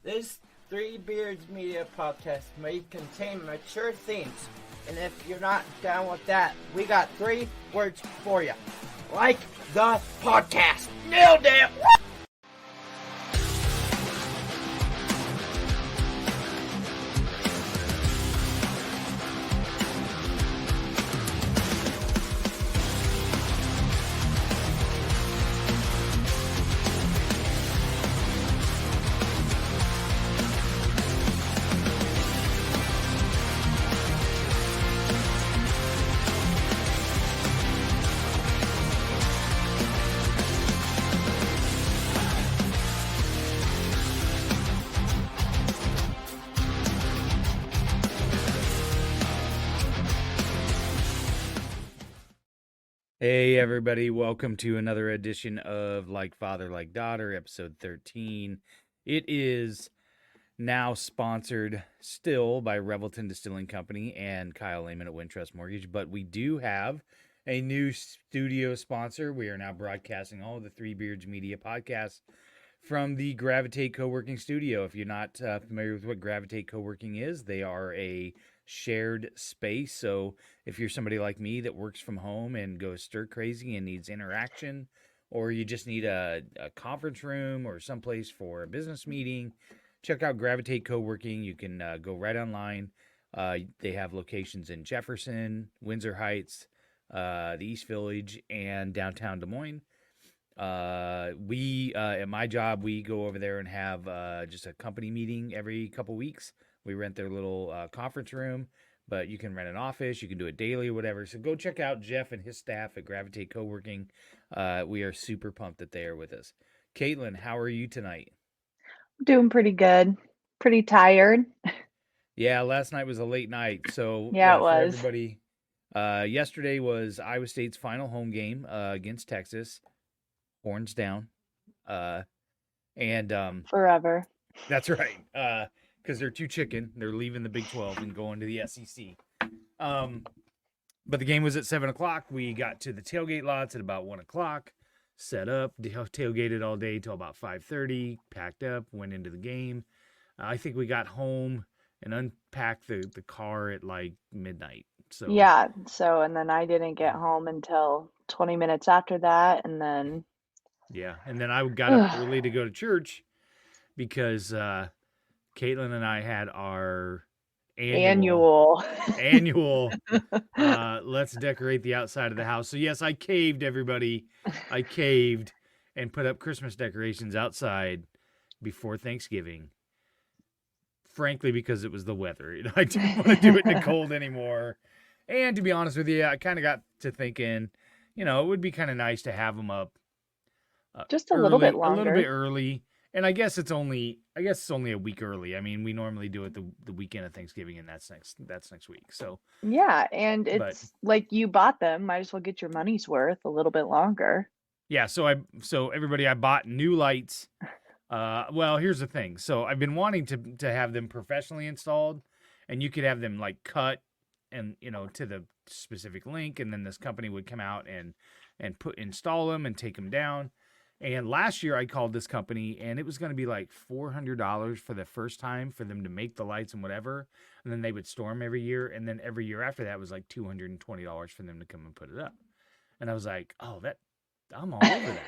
This Three Beards Media podcast may contain mature themes, and if you're not down with that, we got 3 words for you. Like the podcast. Nailed it! Hey everybody, welcome to another edition of Like Father, Like Daughter, episode 13. It is now sponsored still by Revelton Distilling Company and Kyle Lehman at Wintrust Mortgage, but we do have a new studio sponsor. We are now broadcasting all of the Three Beards Media podcasts from the Gravitate Co-working Studio. If you're not familiar with what Gravitate Co-working is, they are a shared space. So if you're somebody like me that works from home and goes stir crazy and needs interaction, or you just need a conference room or someplace for a business meeting, check out Gravitate Co-working. You can go right online. They have locations in Jefferson, Windsor Heights, the East Village, and downtown Des Moines. We at my job, we go over there and have just a company meeting every couple weeks. We rent their little conference room, but you can rent an office, you can do it daily or whatever. So go check out Jeff and his staff at Gravitate Co-working. We are super pumped that they are with us. Caitlin, how are you tonight? Doing pretty good. Pretty tired. Yeah, last night was a late night. So Yeah, it for was. everybody, yesterday was Iowa State's final home game against Texas. Horns down. Forever. That's right. Because they're too chicken. They're leaving the Big 12 and going to the SEC. But the game was at 7 o'clock. We got to the tailgate lots at about 1 o'clock, set up, tailgated all day till about 5:30, packed up, went into the game. I think we got home and unpacked the car at like midnight. So Yeah, and then I didn't get home until 20 minutes after that, and then yeah. And then I got up early to go to church because Caitlin and I had our annual let's decorate the outside of the house. So yes, I caved, everybody. I caved and put up Christmas decorations outside before Thanksgiving. Frankly, because it was the weather. I didn't want to do it in the cold anymore. And to be honest with you, I kind of got to thinking, it would be kind of nice to have them up just a little bit longer. A little bit early. And I guess it's only a week early. I mean, we normally do it the weekend of Thanksgiving, and that's next week. So yeah, and it's like you bought them, might as well get your money's worth a little bit longer. Yeah, so everybody, I bought new lights. Well, here's the thing. So I've been wanting to have them professionally installed, and you could have them like cut and to the specific link, and then this company would come out and install them and take them down. And last year I called this company, and it was going to be like $400 for the first time for them to make the lights and whatever. And then they would store them every year. And then every year after that was like $220 for them to come and put it up. And I was like, oh, I'm all over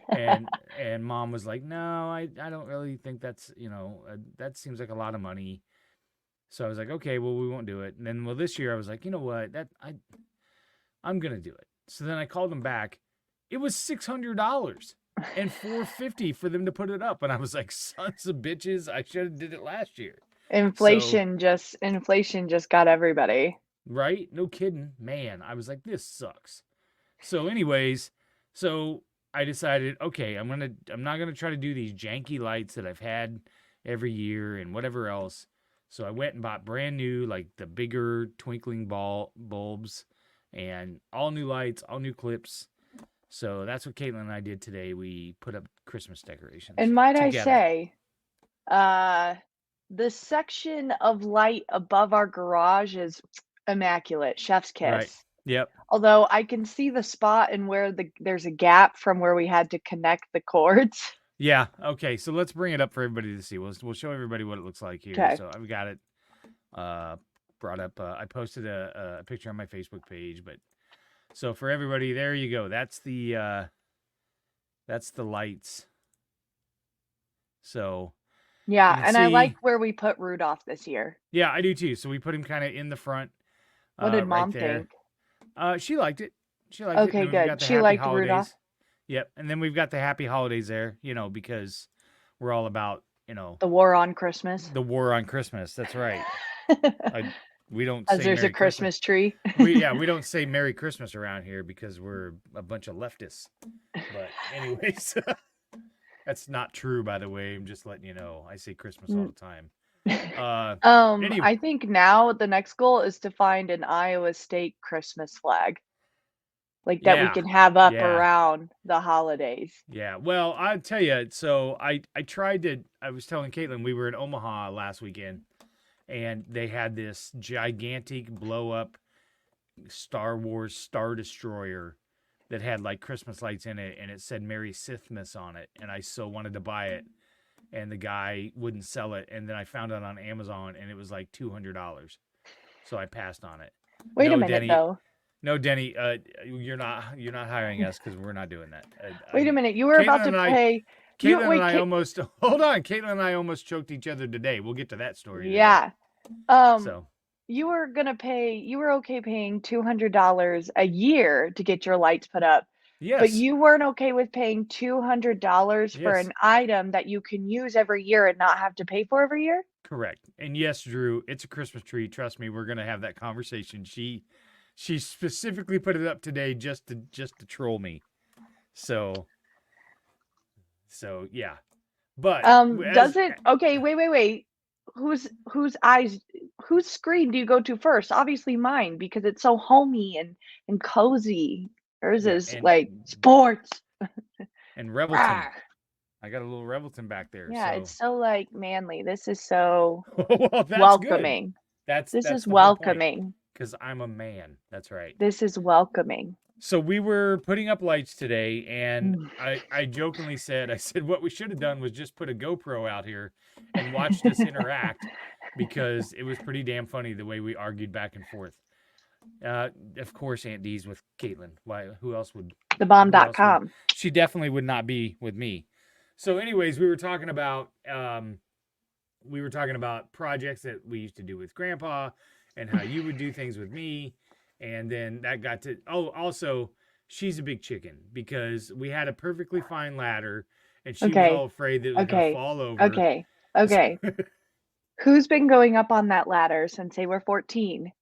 that. and Mom was like, no, I don't really think that's, that seems like a lot of money. So I was like, okay, well, we won't do it. And then, this year I was like, you know what, I'm going to do it. So then I called them back. It was $600 and $450 for them to put it up. And I was like, sons of bitches, I should have did it last year. Inflation just got everybody. Right? No kidding. Man, I was like, this sucks. So anyways, I decided, okay, I'm not going to try to do these janky lights that I've had every year and whatever else. So I went and bought brand new, like the bigger twinkling bulbs and all new lights, all new clips. So that's what Caitlin and I did today. We put up Christmas decorations. And might together. I say, the section of light above our garage is immaculate. Chef's kiss. Right. Yep. Although I can see the spot and where there's a gap from where we had to connect the cords. Yeah. Okay. So let's bring it up for everybody to see. We'll show everybody what it looks like here. Okay. So I've got it brought up. I posted a picture on my Facebook page, but so for everybody, there you go. That's the lights. So Yeah, you can and I like see. where we put Rudolph this year. Yeah, I do too. So we put him kind of in the front, What did right Mom there. think? She liked it. She liked it. And Okay, then we've got good. the She happy liked holidays. Rudolph. Yep. And then we've got the happy holidays there, because we're all about, The war on Christmas. the war on Christmas. That's right. We don't As say there's Merry a Christmas tree. We don't say Merry Christmas around here because we're a bunch of leftists. But anyways, that's not true, by the way. I'm just letting you know. I say Christmas all the time. Anyway, I think now the next goal is to find an Iowa State Christmas flag. Like that we Yeah, can have up yeah. around the holidays. Yeah. Well, I'll tell you. So I was telling Caitlin we were in Omaha last weekend, and they had this gigantic blow up Star Wars Star Destroyer that had like Christmas lights in it, and it said Merry Sithmas on it, and I so wanted to buy it, and the guy wouldn't sell it, and then I found it on Amazon, and it was like $200, so I passed on it. Wait No, a minute, Denny, though. No, Denny, you're not hiring us because we're not doing that. Wait a minute, you were about to pay. Caitlin and I almost hold on. Caitlin and I almost choked each other today. We'll get to that story. Yeah. So you were gonna pay. You were okay paying $200 a year to get your lights put up. yes, But you weren't okay with paying $200 for Yes. an item that you can use every year and not have to pay for every year? correct. And yes, Drew, it's a Christmas tree. Trust me, we're gonna have that conversation. She specifically put it up today just to troll me. So yeah. But does it? Okay, wait. Whose screen do you go to first? Obviously mine, because it's so homey and cozy. Hers Yeah, is and- like sports. and Revelton. Rah. I got a little Revelton back there. Yeah, so. it's so like manly. This is so Well, that's welcoming. Good. This is the whole point, welcoming. because I'm a man. That's right. This is welcoming. So we were putting up lights today, and Mm. I jokingly said, what we should have done was just put a GoPro out here and watched us interact, because it was pretty damn funny the way we argued back and forth. Of course, Aunt D's with Caitlin. Why? Who else would? Thebomb.com. She definitely would not be with me. So, anyways, we were talking about projects that we used to do with Grandpa, and how you would do things with me. And then that got to, also, she's a big chicken, because we had a perfectly fine ladder, and she was all afraid that it was going to fall over. Okay. Who's been going up on that ladder since they were 14?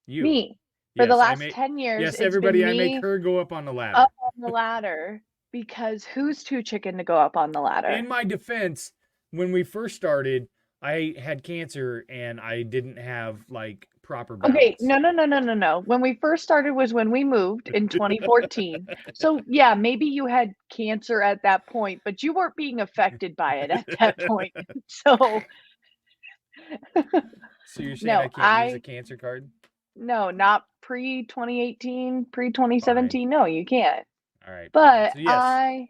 You. Me. For the last 10 years, yes, it's everybody, been I me make her go up on the ladder. up on the ladder, because who's too chicken to go up on the ladder? In my defense, when we first started, I had cancer, and I didn't have like proper balance. Okay, no. When we first started was when we moved in 2014. So yeah, maybe you had cancer at that point, but you weren't being affected by it at that point. So you're saying I can't use a cancer card? No, not pre-2018, pre-2017. No, you can't. All right. But so yes.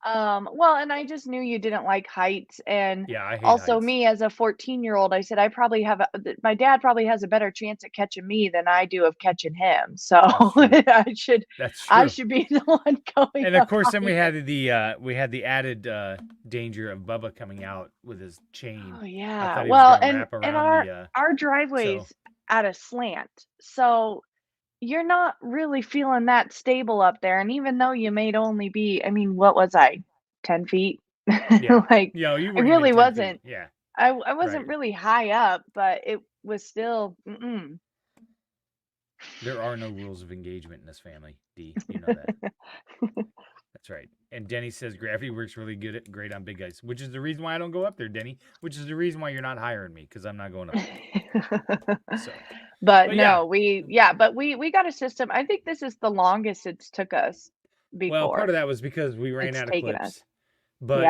and I just knew you didn't like heights, and Yeah, I hate also heights. me as a 14-year-old, I said I probably have my dad probably has a better chance at catching me than I do of catching him. So I should be the one going. And of course, then we had the added danger of Bubba coming out with his chain. Oh yeah. I Well, and our driveway's at a slant, so you're not really feeling that stable up there. And even though you may only be, I mean, what was I, 10 feet? Yeah. Like, you I really wasn't. Yeah. I wasn't really high up, but it was still. There are no rules of engagement in this family, Dee. You know that. That's right. And Denny says gravity works really great on big ice, which is the reason why I don't go up there, Denny. Which is the reason why you're not hiring me, because I'm not going up there. So. But no, we got a system. I think this is the longest it's took us before. Well, part of that was because we ran out of clips. But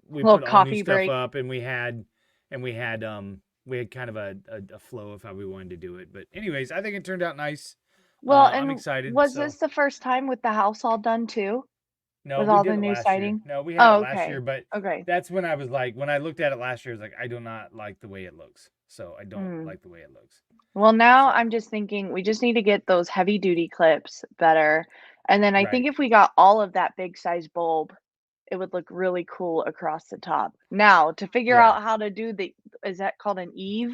we put all new stuff up, and we had kind of a flow of how we wanted to do it. But anyways, I think it turned out nice. Well, I'm excited. Was this the first time with the house all done too? No, with we all did the it new last year. siding? No, we had it Oh, last year, okay. but Okay. that's when I was like, when I looked at it last year, I was like, I do not like the way it looks. So I don't Mm. like the way it looks. Well, now So, I'm just thinking we just need to get those heavy duty clips better. And then I think right. if we got all of that big size bulb, it would look really cool across the top. Now, to figure Yeah. out how to do the, is that called an eave?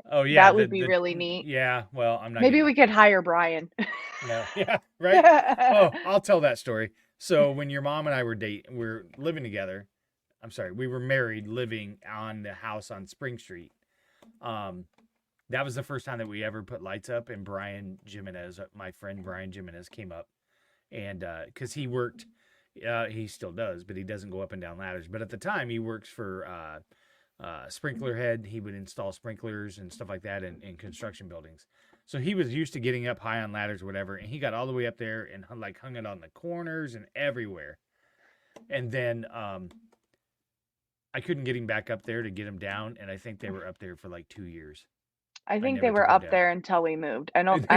Oh yeah, That would be really neat. yeah, well, I'm not Maybe getting we up could there. hire Brian. No. Yeah, right? Oh, I'll tell that story. So when your mom and I we're living together. I'm sorry, we were married living on the house on Spring Street. Um that was the first time that we ever put lights up, and Brian Jimenez, my friend Brian Jimenez, came up, and because he worked, he still does, but he doesn't go up and down ladders. But at the time, he works for Sprinkler Head. He would install sprinklers and stuff like that in construction buildings. So he was used to getting up high on ladders or whatever, and he got all the way up there and like hung it on the corners and everywhere. And then I couldn't get him back up there to get him down, and I think they were up there for like 2 years. I think never they were took 'em up down. there until we moved. I don't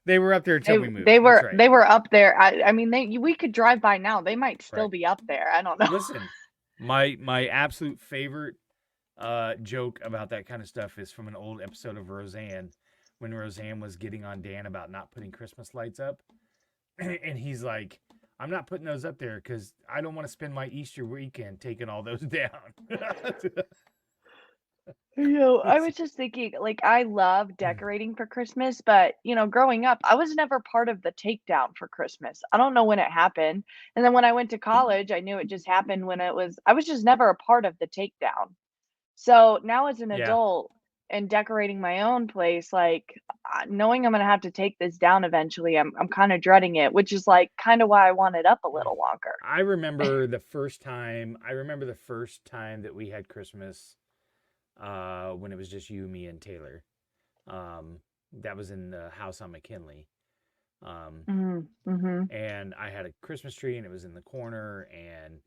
They were up there until we moved. they That's were right. they were up there. I mean we could drive by now. They might still Right. be up there. I don't know. Listen, my absolute favorite joke about that kind of stuff is from an old episode of Roseanne, when Roseanne was getting on Dan about not putting Christmas lights up, and he's like, I'm not putting those up there because I don't want to spend my Easter weekend taking all those down. I was just thinking, like, I love decorating for Christmas, but, growing up, I was never part of the takedown for Christmas. I don't know when it happened. And then when I went to college, I knew it just happened when I was just never a part of the takedown. So now as an Yeah. adult and decorating my own place, like, knowing I'm gonna have to take this down eventually, I'm kind of dreading it, which is like kind of why I want it up a little longer. I remember the first time that we had Christmas when it was just you, me, and Taylor. That was in the house on McKinley. Mm-hmm. And I had a Christmas tree, and it was in the corner, and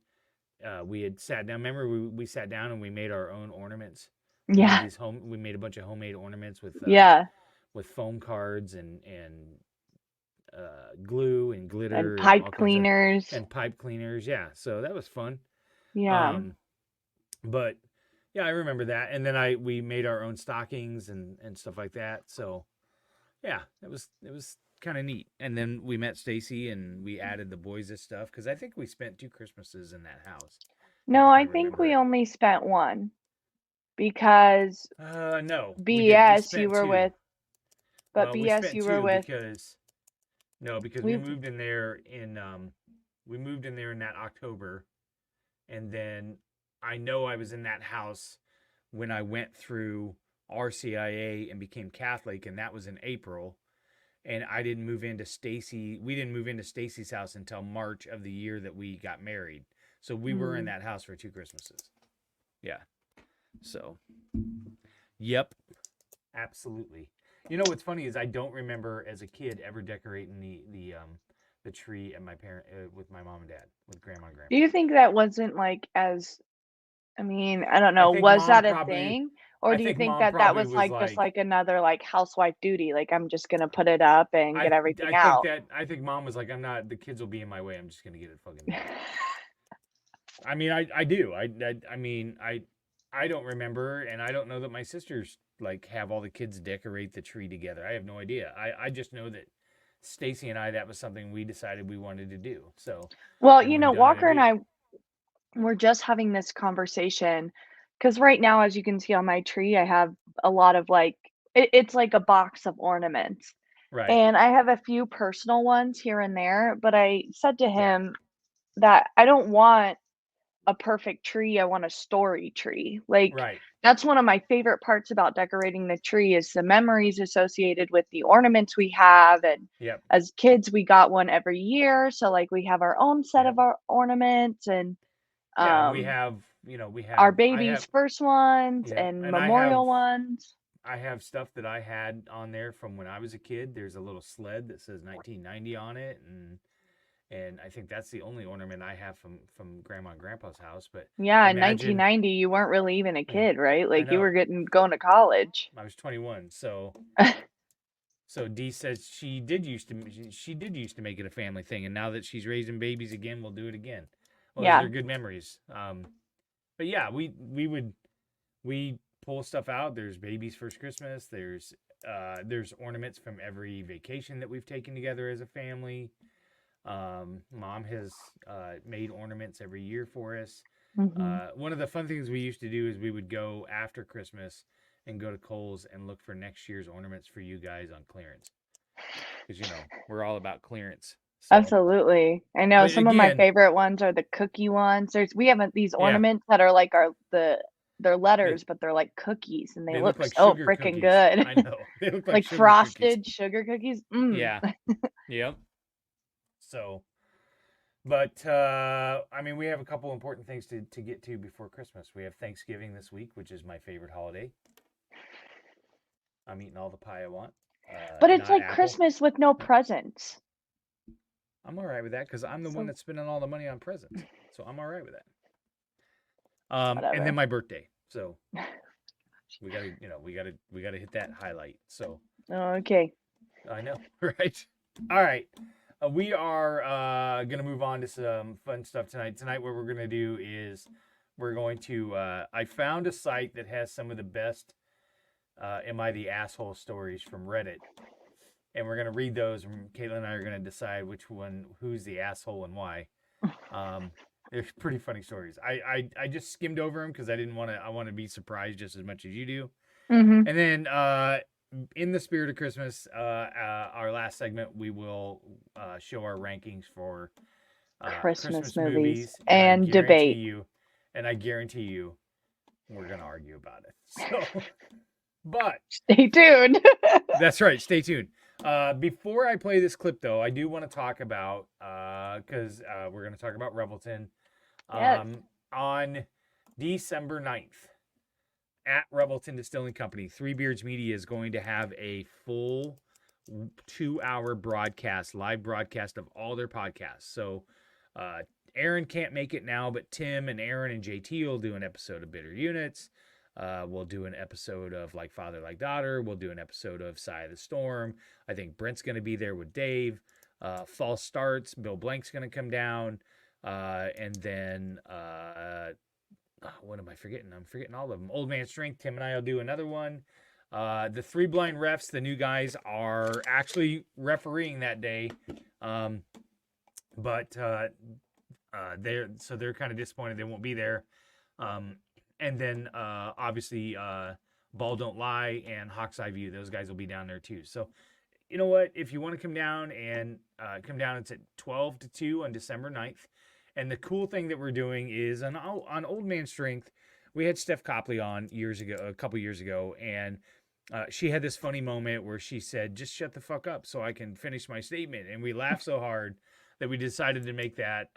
we had sat down. Remember, we sat down and we made our own ornaments. Yeah. We made a bunch of homemade ornaments with Yeah. with foam cards and glue and glitter And and pipe all kinds of, cleaners. and pipe cleaners. Yeah, so that was fun. Yeah. But yeah, I remember that. And then we made our own stockings and stuff like that. So yeah, it was kind of neat. And then we met Stacy and we added the boys' stuff because I think we spent 2 Christmases in that house. No, if I think we only spent one because no, we didn't. We BS you spent were 2. with, but Well, we BS spent you were 2 with. because We we moved in there in that October, and then I know I was in that house when I went through RCIA and became Catholic, and that was in April. And I didn't move into Stacy. We didn't move into Stacy's house until March of the year that we got married. So we were in that house for 2 Christmases. Yeah. So, yep, absolutely. You know what's funny is I don't remember as a kid ever decorating the tree at with my mom and dad, with grandma and grandpa. Do you think that wasn't like as, I mean, I don't I know, think was Mom that a probably- thing? Or I do you think think Mom that probably was was just like- like another like housewife duty? Like I'm just gonna put it up and get everything out. I think Mom was like, the kids will be in my way. I'm just gonna get it fucking done. I mean, I do. I mean, I don't remember, and I don't know that my sisters like have all the kids decorate the tree together. I have no idea. I just know that Stacy and that was something we decided we wanted to do. So, Well, and we've done it Walker every and I were just having this conversation because right now, as you can see on my tree, I have a lot of like, it's like a box of ornaments. right. And I have a few personal ones here and there, but I said to Yeah. him that I don't want a perfect tree. I want a story tree. Like Right. that's one of my favorite parts about decorating the tree is the memories associated with the ornaments we have. And Yep. as kids, we got one every year. So like we have our own set Yep. of our ornaments and Yeah, and we have our baby's first ones Yeah, and and I memorial have- ones. I have stuff that I had on there from when I was a kid. There's a little sled that says 1990 on it, and I think that's the only ornament I have from Grandma and Grandpa's house. But Yeah, in imagine- 1990, you weren't really even a kid, right? Like you know. were going to college. I was 21, so So Dee says she did used to make it a family thing, and now that she's raising babies again, we'll do it again. Well, Yeah. those are good memories. But yeah, we pull stuff out. There's baby's first Christmas. There's ornaments from every vacation that we've taken together as a family. Mom has made ornaments every year for us. One of the fun things we used to do is we would go after Christmas and go to Kohl's and look for next year's ornaments for you guys on clearance. Because, we're all about clearance. So. Absolutely. I know But some of my again- favorite ones are the cookie ones. We have these Yeah. ornaments that are like they're letters, but they're like cookies, and they look like so sugar freaking cookies. good. I know. They look like Like sugar frosted cookies. sugar cookies. Mm. Yeah. Yep. So, but we have a couple important things to get to before Christmas. We have Thanksgiving this week, which is my favorite holiday. I'm eating all the pie I want. But it's not like apple. Christmas with no presents. I'm all right with that because I'm the one that's spending all the money on presents. So I'm all right with that. And then my birthday. So we gotta hit that highlight. So Okay. I know, right? All right. We are gonna move on to some fun stuff tonight. Tonight, what we're gonna do is we're going to. I found a site that has some of the best "Am I the Asshole" stories from Reddit, and we're gonna read those. And Caitlin and I are gonna decide who's the asshole and why. They're pretty funny stories. I just skimmed over them because I didn't want to. I want to be surprised just as much as you do. Mm-hmm. And then, in the spirit of Christmas, our last segment, we will show our rankings for Christmas movies movies, and debate. I guarantee you, we're gonna argue about it. So, but Stay tuned. that's right. Stay tuned. Before I play this clip, though, I do want to talk about because we're going to talk about Revelton. Yes. On December 9th at Revelton Distilling Company, Three Beards Media is going to have a full 2-hour live broadcast of all their podcasts. So Aaron can't make it now, but Tim and Aaron and JT will do an episode of Bitter Units. We'll do an episode of Like Father, Like Daughter. We'll do an episode of Sigh of the Storm. I think Brent's going to be there with Dave. False Starts. Bill Blank's going to come down. And then, what am I forgetting? I'm forgetting all of them. Old Man Strength. Tim and I will do another one. The Three Blind Refs, the new guys, are actually refereeing that day. But they're kind of disappointed they won't be there. And then, obviously, Ball Don't Lie and Hawk's Eye View. Those guys will be down there, too. So, you know what? If you want to come down, it's at 12 to 2 on December 9th. And the cool thing that we're doing is on Old Man Strength, we had Steph Copley on a couple years ago, and she had this funny moment where she said, "Just shut the fuck up so I can finish my statement." And we laughed so hard that we decided to make that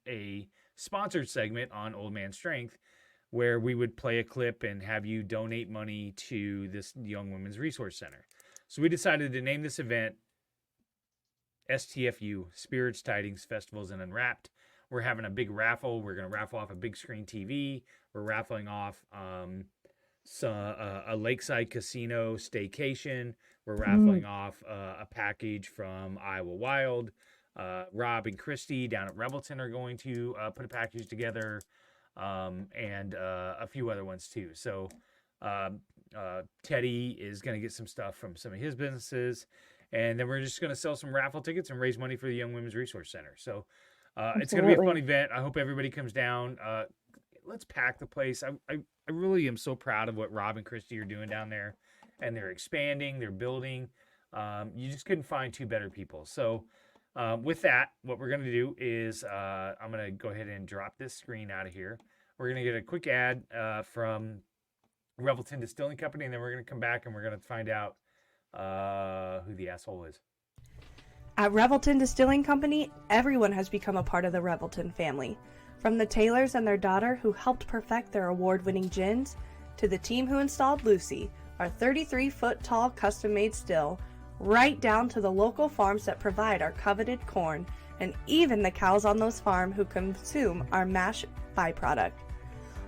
a sponsored segment on Old Man Strength, where we would play a clip and have you donate money to this Young Women's Resource Center. So we decided to name this event STFU, Spirits, Tidings, Festivals, and Unwrapped. We're having a big raffle. We're going to raffle off a big screen TV. We're raffling off a lakeside casino staycation. We're raffling off a package from Iowa Wild. Rob and Christy down at Revelton are going to put a package together. And a few other ones too. So Teddy is going to get some stuff from some of his businesses, and then we're just going to sell some raffle tickets and raise money for the Young Women's Resource Center. So it's going to be a fun event. I hope everybody comes down. Let's pack the place. I really am so proud of what Rob and Christy are doing down there, and they're expanding, they're building. You just couldn't find two better people. So with that, what we're going to do is I'm going to go ahead and drop this screen out of here. We're going to get a quick ad from Revelton Distilling Company, and then we're going to come back and we're going to find out who the asshole is. At Revelton Distilling Company, everyone has become a part of the Revelton family. From the Taylors and their daughter who helped perfect their award-winning gins, to the team who installed Lucy, our 33-foot-tall custom-made still, right down to the local farms that provide our coveted corn, and even the cows on those farms who consume our mash byproduct.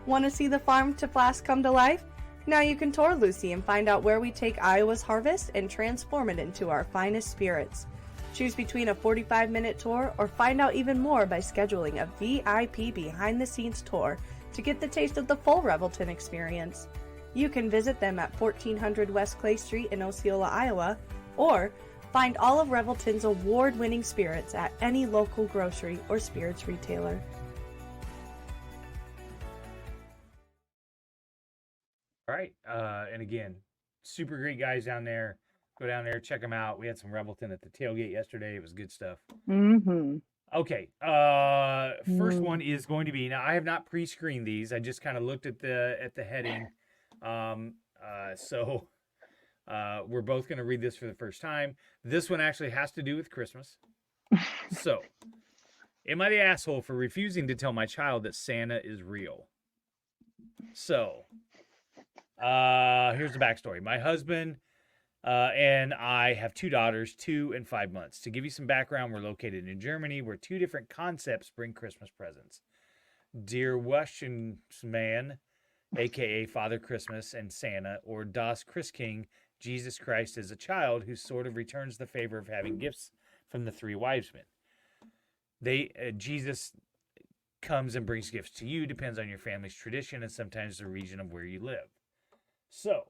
Want to see the farm to flask come to life? Now you can tour Lucy and find out where we take Iowa's harvest and transform it into our finest spirits. Choose between a 45-minute tour or find out even more by scheduling a VIP behind-the-scenes tour to get the taste of the full Revelton experience. You can visit them at 1400 West Clay Street in Osceola, Iowa, or find all of Revelton's award-winning spirits at any local grocery or spirits retailer. All right. And again, super great guys down there. Go down there, check them out. We had some Revelton at the tailgate yesterday. It was good stuff. Mm-hmm. Okay. First one is going to be, now I have not pre-screened these. I just kind of looked at the heading. So we're both going to read this for the first time. This one actually has to do with Christmas. So, am I the asshole for refusing to tell my child that Santa is real? So, here's the backstory. My husband and I have two daughters, 2 and 5 months. To give you some background, we're located in Germany, where two different concepts bring Christmas presents. Der Weihnachtsmann, a.k.a. Father Christmas and Santa, or Das Christkind, Jesus Christ as a child who sort of returns the favor of having gifts from the three wise men. Jesus comes and brings gifts to you, depends on your family's tradition and sometimes the region of where you live. So,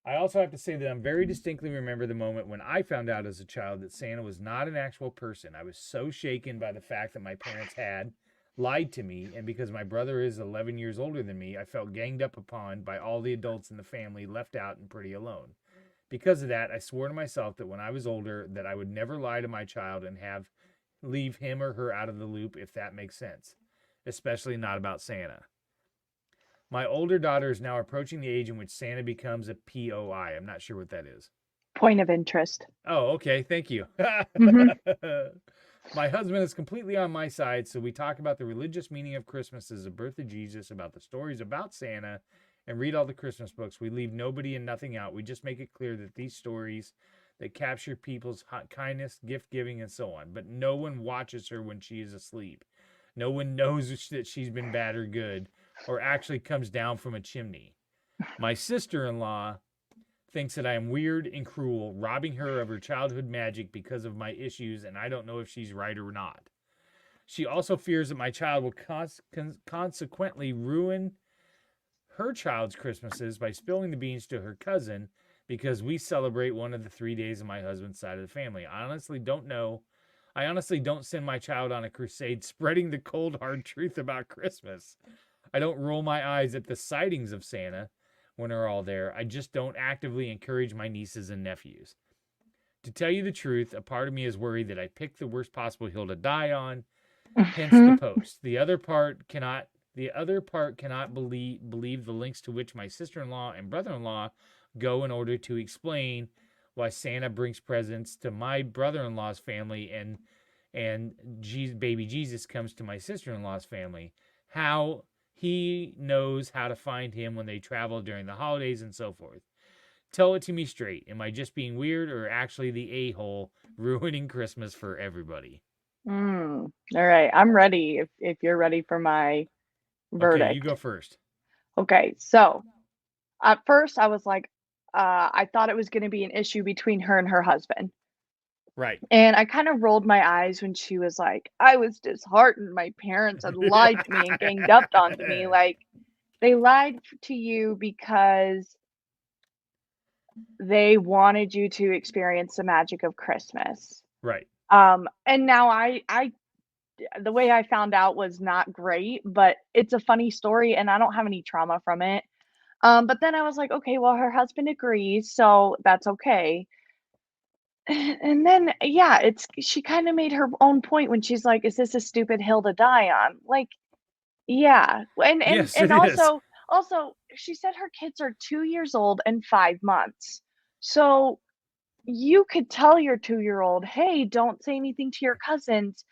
I also have to say that I very distinctly remember the moment when I found out as a child that Santa was not an actual person. I was so shaken by the fact that my parents had lied to me, and because my brother is 11 years older than me, I felt ganged up upon by all the adults in the family, left out and pretty alone. Because of that, I swore to myself that when I was older that I would never lie to my child and leave him or her out of the loop, if that makes sense, especially not about Santa. My older daughter is now approaching the age in which Santa becomes a POI. I'm not sure what that is. Point of interest. Oh, okay. Thank you. Mm-hmm. My husband is completely on my side, so we talk about the religious meaning of Christmas as the birth of Jesus, about the stories about Santa, and read all the Christmas books. We leave nobody and nothing out. We just make it clear that these stories that capture people's kindness, gift giving, and so on. But no one watches her when she is asleep. No one knows that she's been bad or good, or actually comes down from a chimney. My sister-in-law thinks that I am weird and cruel, robbing her of her childhood magic because of my issues, and I don't know if she's right or not. She also fears that my child will consequently ruin her child's Christmases by spilling the beans to her cousin because we celebrate one of the 3 days of my husband's side of the family. I honestly don't send my child on a crusade spreading the cold, hard truth about Christmas. I don't roll my eyes at the sightings of Santa when they're all there. I just don't actively encourage my nieces and nephews. To tell you the truth, a part of me is worried that I picked the worst possible hill to die on, hence the post. The other part cannot believe the links to which my sister-in-law and brother-in-law go in order to explain why Santa brings presents to my brother-in-law's family and baby Jesus comes to my sister-in-law's family. How he knows how to find him when they travel during the holidays and so forth. Tell it to me straight. Am I just being weird or actually the a-hole ruining Christmas for everybody? All right. I'm ready if you're ready for my verdict. Okay, you go first. Okay. So at first I was like, I thought it was going to be an issue between her and her husband. Right. And I kind of rolled my eyes when she was like, I was disheartened. My parents had lied to me and ganged up onto me. Like, they lied to you because they wanted you to experience the magic of Christmas. Right. And now I the way I found out was not great, but it's a funny story and I don't have any trauma from it. But then I was like, okay, well, her husband agrees, so that's okay. And then, yeah, she kind of made her own point when she's like, "Is this a stupid hill to die on?" Like, yeah, Yes, and it is. also, she said her kids are 2 years old and 5 months. So you could tell your 2-year-old, "Hey, don't say anything to your cousins."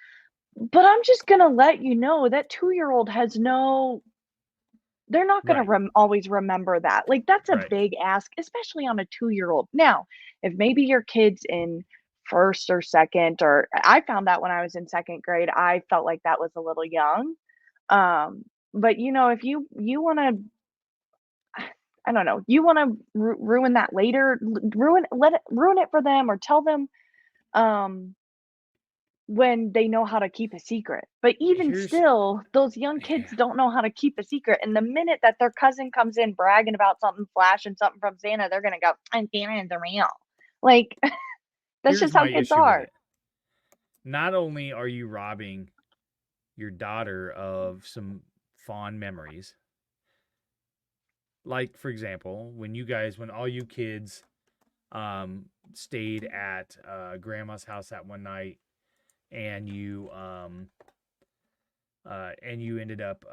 But I'm just gonna let you know that 2-year-old has they're not gonna Right. always remember that. Like, that's a Right. big ask, especially on a 2-year-old. Now, if maybe your kid's in first or second, or I found out when I was in second grade, I felt like that was a little young. But if you wanna I don't know. You want to ruin that later? Ruin it for them, or tell them um when they know how to keep a secret. But even Here's still, those young kids yeah. don't know how to keep a secret. And the minute that their cousin comes in bragging about something, flashing something from Santa, they're gonna go, "And Santa is real." Like that's Here's just how my kids issue with are. it. Not only are you robbing your daughter of some fond memories, like for example, when all you kids stayed at grandma's house that one night, and you ended up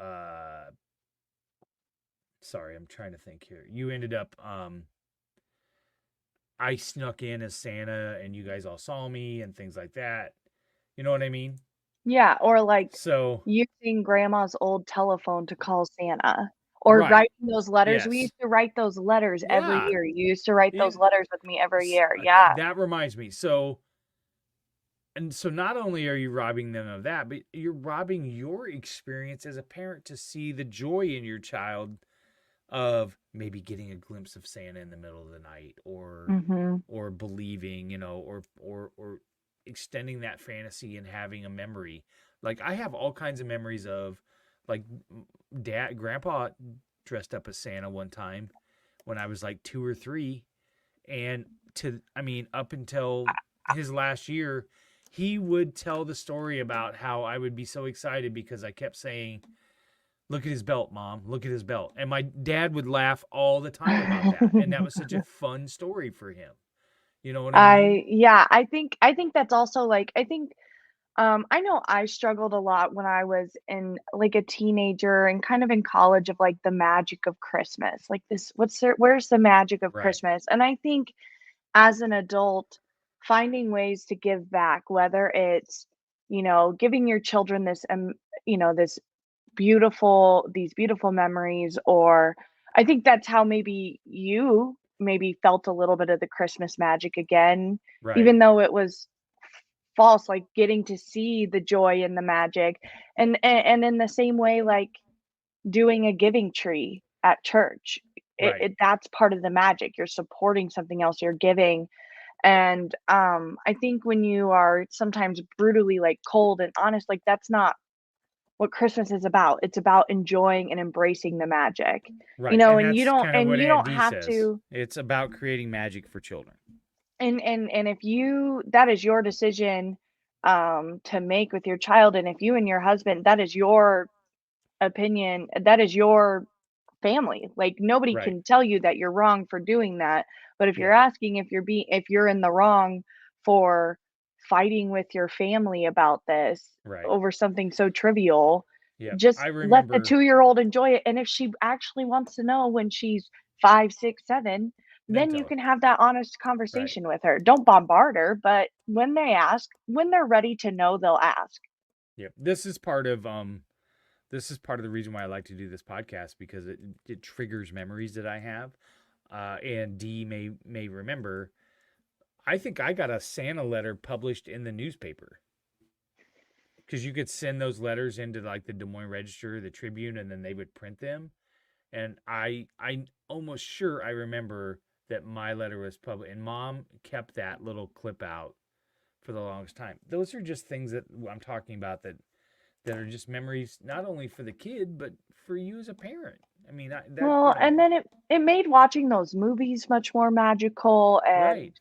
sorry, I'm trying to think here. You ended up I snuck in as Santa and you guys all saw me and things like that. You know what I mean? Yeah, or like So, using grandma's old telephone to call Santa, or right. writing those letters. We Yes. used to write those letters every Yeah. year. You used to write those It, letters with me every year. Yeah. that reminds me. So not only are you robbing them of that, but you're robbing your experience as a parent to see the joy in your child of maybe getting a glimpse of Santa in the middle of the night, Mhm. or believing, or extending that fantasy and having a memory. Like I have all kinds of memories of like grandpa dressed up as Santa one time when I was like 2 or 3, and up until his last year, he would tell the story about how I would be so excited because I kept saying, "Look at his belt, Mom. Look at his belt." And my dad would laugh all the time about that. And that was such a fun story for him. You know what I mean? I think that's also like I know I struggled a lot when I was in like a teenager and kind of in college of like the magic of Christmas. Like this where's the magic of Right. Christmas? And I think as an adult, finding ways to give back, whether it's, giving your children this this these beautiful memories, or I think that's how maybe you maybe felt a little bit of the Christmas magic again, Right. even though it was false, like getting to see the joy and the magic. And in the same way, like doing a giving tree at church, Right. that's part of the magic. You're supporting something else, you're giving. And I think when you are sometimes brutally like cold and honest, like that's not what Christmas is about. It's about enjoying and embracing the magic. Right. And And that's kind of what you Aunt don't D have says. to. It's about creating magic for children. And if you that is your decision to make with your child, and if you and your husband, that is your opinion, that is your family. Like nobody Right. can tell you that you're wrong for doing that. But if you're Yeah. asking if you're in the wrong for fighting with your family about this Right. over something so trivial, Yep. just I let the remember 2-year-old enjoy it. And if she actually wants to know when she's 5, 6, 7, then then you tell her. can have that honest Right. conversation with her. Don't bombard her, but when they ask, when they're ready to know, they'll ask. Yep. This is part of the reason why I like to do this podcast, because it triggers memories that I have. And Dee may remember. I think I got a Santa letter published in the newspaper, because you could send those letters into like the Des Moines Register, the Tribune, and then they would print them. And I almost sure I remember that my letter was published, and Mom kept that little clip out for the longest time. Those are just things that I'm talking about, that are just memories, not only for the kid but for you as a parent. I mean, that Well, and then it made watching those movies much more magical. right.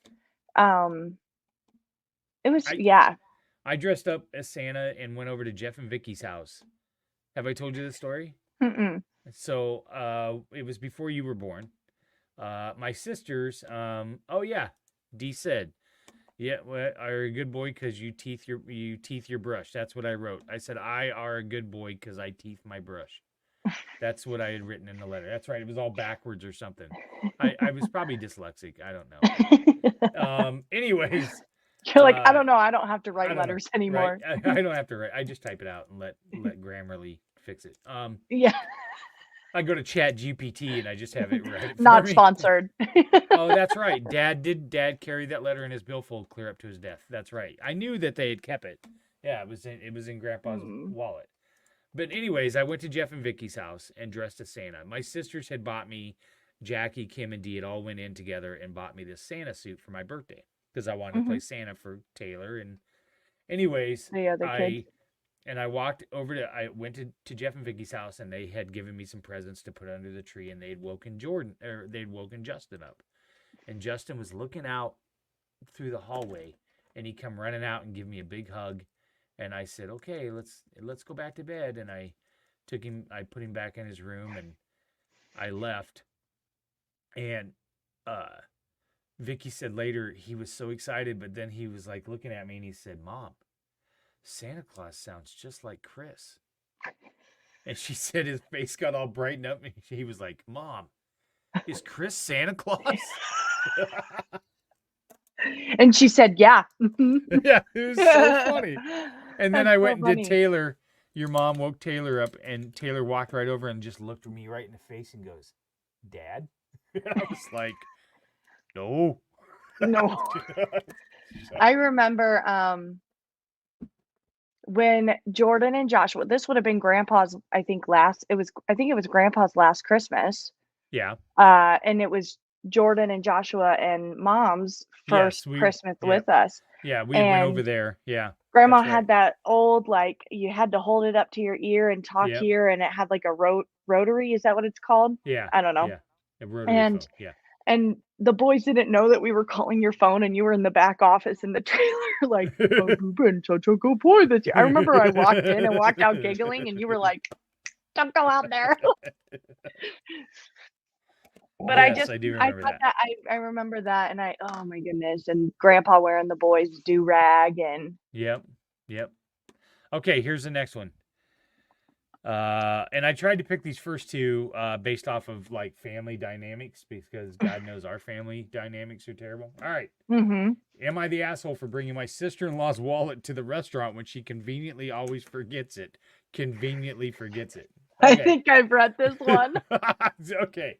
And um it was, I yeah. I dressed up as Santa and went over to Jeff and Vicky's house. Have I told you this story? Mm-mm. So it was before you were born. My sisters, oh yeah, Dee said, "Yeah, well, are a good boy because you teeth your brush." That's what I wrote. I said, "I are a good boy because I teeth my brush." That's what I had written in the letter. That's right. It was all backwards or something. I was probably dyslexic. I don't know. Anyways, You're like, I uh, don't know, I don't have to I write don't know. letters Right? anymore. I don't have to write. I just type it out and let Grammarly fix it. Yeah, I go to Chat GPT and I just have it write it for not me. sponsored. Oh, that's right. Dad carry that letter in his billfold clear up to his death. That's right. I knew that they had kept it. Yeah, it was in Grandpa's Mm. wallet. But anyways, I went to Jeff and Vicky's house and dressed as Santa. My sisters had bought me Jackie, Kim, and Dee had all went in together and bought me this Santa suit for my birthday because I wanted to play Santa for Taylor. And anyways, The other kids. I went to Jeff and Vicky's house, and they had given me some presents to put under the tree, and they'd woken Justin up. And Justin was looking out through the hallway, and he come running out and give me a big hug. And I said, okay, let's go back to bed. And I put him back in his room, and I left. And Vicky said later he was so excited, but then he was like looking at me and he said, Mom, Santa Claus sounds just like Chris. And she said his face got all brightened up, and he was like, Mom, is Chris Santa Claus? And she said, yeah. Yeah, it was so funny. And then That's I so went and funny. did Taylor. Your mom woke Taylor up, and Taylor walked right over and just looked me right in the face and goes, Dad? And I was like, no. No. I remember when Jordan and Joshua, this would have been Grandpa's, I think it was Grandpa's last Christmas. Yeah. And it was Jordan and Joshua and Mom's first Christmas with us. Yeah, we went over there. Yeah. Grandma had that old, like, you had to hold it up to your ear and talk here, and it had like a rotary. Is that what it's called? Yeah. I don't know. Yeah. A rotary phone. Yeah. And the boys didn't know that we were calling your phone, and you were in the back office in the trailer, like, oh, you've been such a good boy this year. I remember I walked in and walked out giggling, and you were like, don't go out there. But yes, I do remember that. I remember that, and oh my goodness, and Grandpa wearing the boys' do-rag, and Yep. Okay, here's the next one. And I tried to pick these first two based off of like family dynamics, because God knows our family dynamics are terrible. All right. Am I the asshole for bringing my sister-in-law's wallet to the restaurant when she conveniently always forgets it? Okay. I think I've read this one. Okay.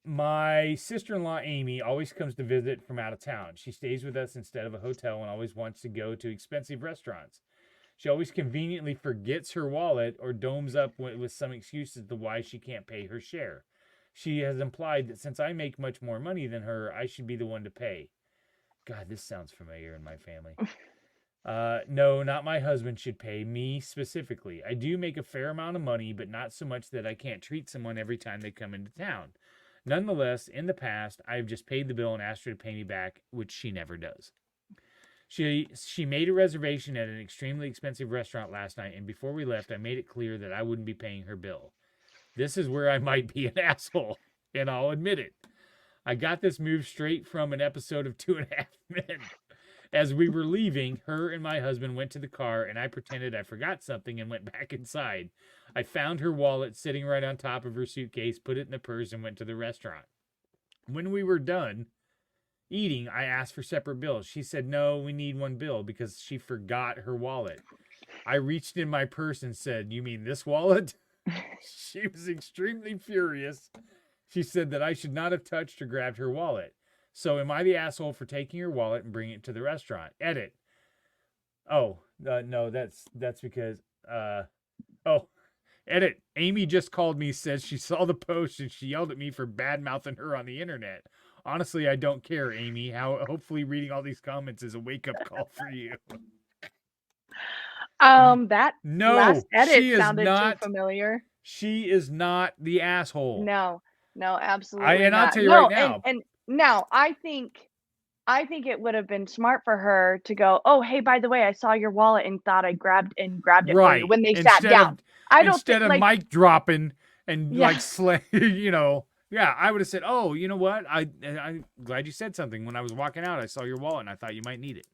My sister-in-law Amy always comes to visit from out of town. She stays with us instead of a hotel and always wants to go to expensive restaurants. She always conveniently forgets her wallet or domes up with some excuses to why she can't pay her share. She has implied that since I make much more money than her, I should be the one to pay. God, this sounds familiar in my family. No, not my husband should pay, me specifically. I do make a fair amount of money, but not so much that I can't treat someone every time they come into town. Nonetheless, in the past, I've just paid the bill and asked her to pay me back, which she never does. She made a reservation at an extremely expensive restaurant last night, and before we left, I made it clear that I wouldn't be paying her bill. This is where I might be an asshole, and I'll admit it. I got this move straight from an episode of 2.5 Men. As we were leaving, her and my husband went to the car, and I pretended I forgot something and went back inside. I found her wallet sitting right on top of her suitcase, put it in the purse, and went to the restaurant. When we were done eating, I asked for separate bills. She said, no, we need one bill because she forgot her wallet. I reached in my purse and said, you mean this wallet? She was extremely furious. She said that I should not have touched or grabbed her wallet. So am I the asshole for taking her wallet and bringing it to the restaurant? Edit. Oh, no, that's because, edit. Amy just called me, says she saw the post and she yelled at me for bad-mouthing her on the internet. Honestly, I don't care, Amy. Hopefully reading all these comments is a wake-up call for you. That No, last edit she is sounded not too familiar. She is not the asshole. No, absolutely and not. I'll tell you right now. And now I think it would have been smart for her to go, oh, hey, by the way, I saw your wallet and thought I grabbed it for you when they sat down. Instead of mic dropping and I would have said, oh, you know what? I'm glad you said something. When I was walking out, I saw your wallet and I thought you might need it.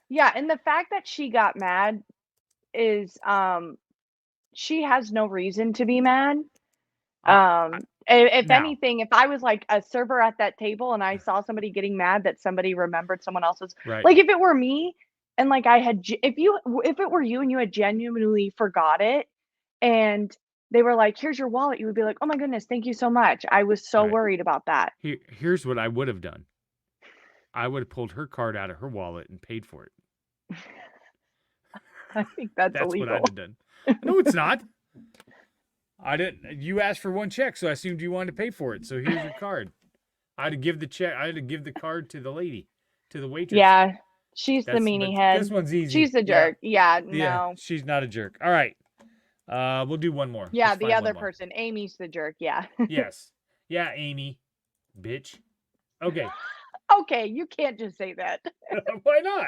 Yeah, and the fact that she got mad is she has no reason to be mad. If anything, if I was like a server at that table and I saw somebody getting mad that somebody remembered someone else's, like if it were me and like if it were you and you had genuinely forgot it and they were like, here's your wallet, you would be like, oh my goodness, thank you so much. I was so worried about that. Here's what I would have done. I would have pulled her card out of her wallet and paid for it. I think that's illegal. What I'd have done. No, it's not. I didn't. You asked for one check, so I assumed you wanted to pay for it. So here's your card. I had to give the check. I had to give the card to the lady, to the waitress. Yeah, she's the But meanie head. this one's easy. She's the jerk. Yeah, Yeah, no. she's not a jerk. All right. We'll do one more. Yeah, Let's the find other one more. person, Amy's the jerk. Yeah. Yes. Yeah, Amy. Bitch. Okay. Okay, you can't just say that Why not?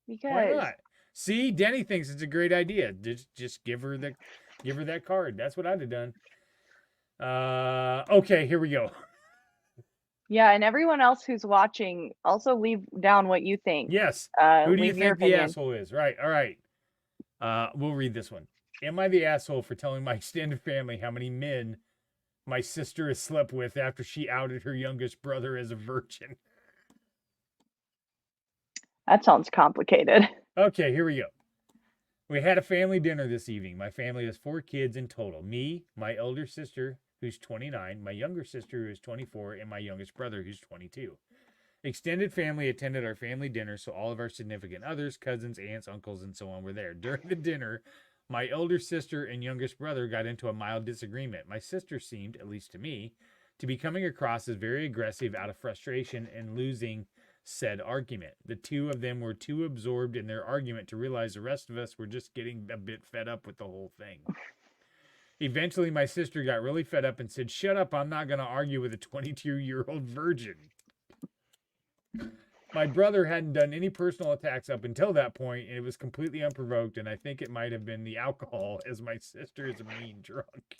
because Why not? See, Denny thinks it's a great idea. Just give her that card. That's what I'd have done. Okay, here we go. yeah, and everyone else who's watching, also leave down what you think. Yes. Who do you leave your think the opinion. asshole is? Right. All right. We'll read this one. Am I the asshole for telling my extended family how many men my sister has slept with after she outed her youngest brother as a virgin? That sounds complicated. Okay, here we go. We had a family dinner this evening. My family has 4 kids in total. Me, my elder sister, who's 29, my younger sister, who's 24, and my youngest brother, who's 22. Extended family attended our family dinner, so all of our significant others, cousins, aunts, uncles, and so on were there. During the dinner, my elder sister and youngest brother got into a mild disagreement. My sister seemed, at least to me, to be coming across as very aggressive out of frustration and losing said argument. The two of them were too absorbed in their argument to realize the rest of us were just getting a bit fed up with the whole thing. Eventually, my sister got really fed up and said, "Shut up, I'm not going to argue with a 22-year-old virgin." My brother hadn't done any personal attacks up until that point, and it was completely unprovoked, and I think it might have been the alcohol, as my sister is a mean drunk.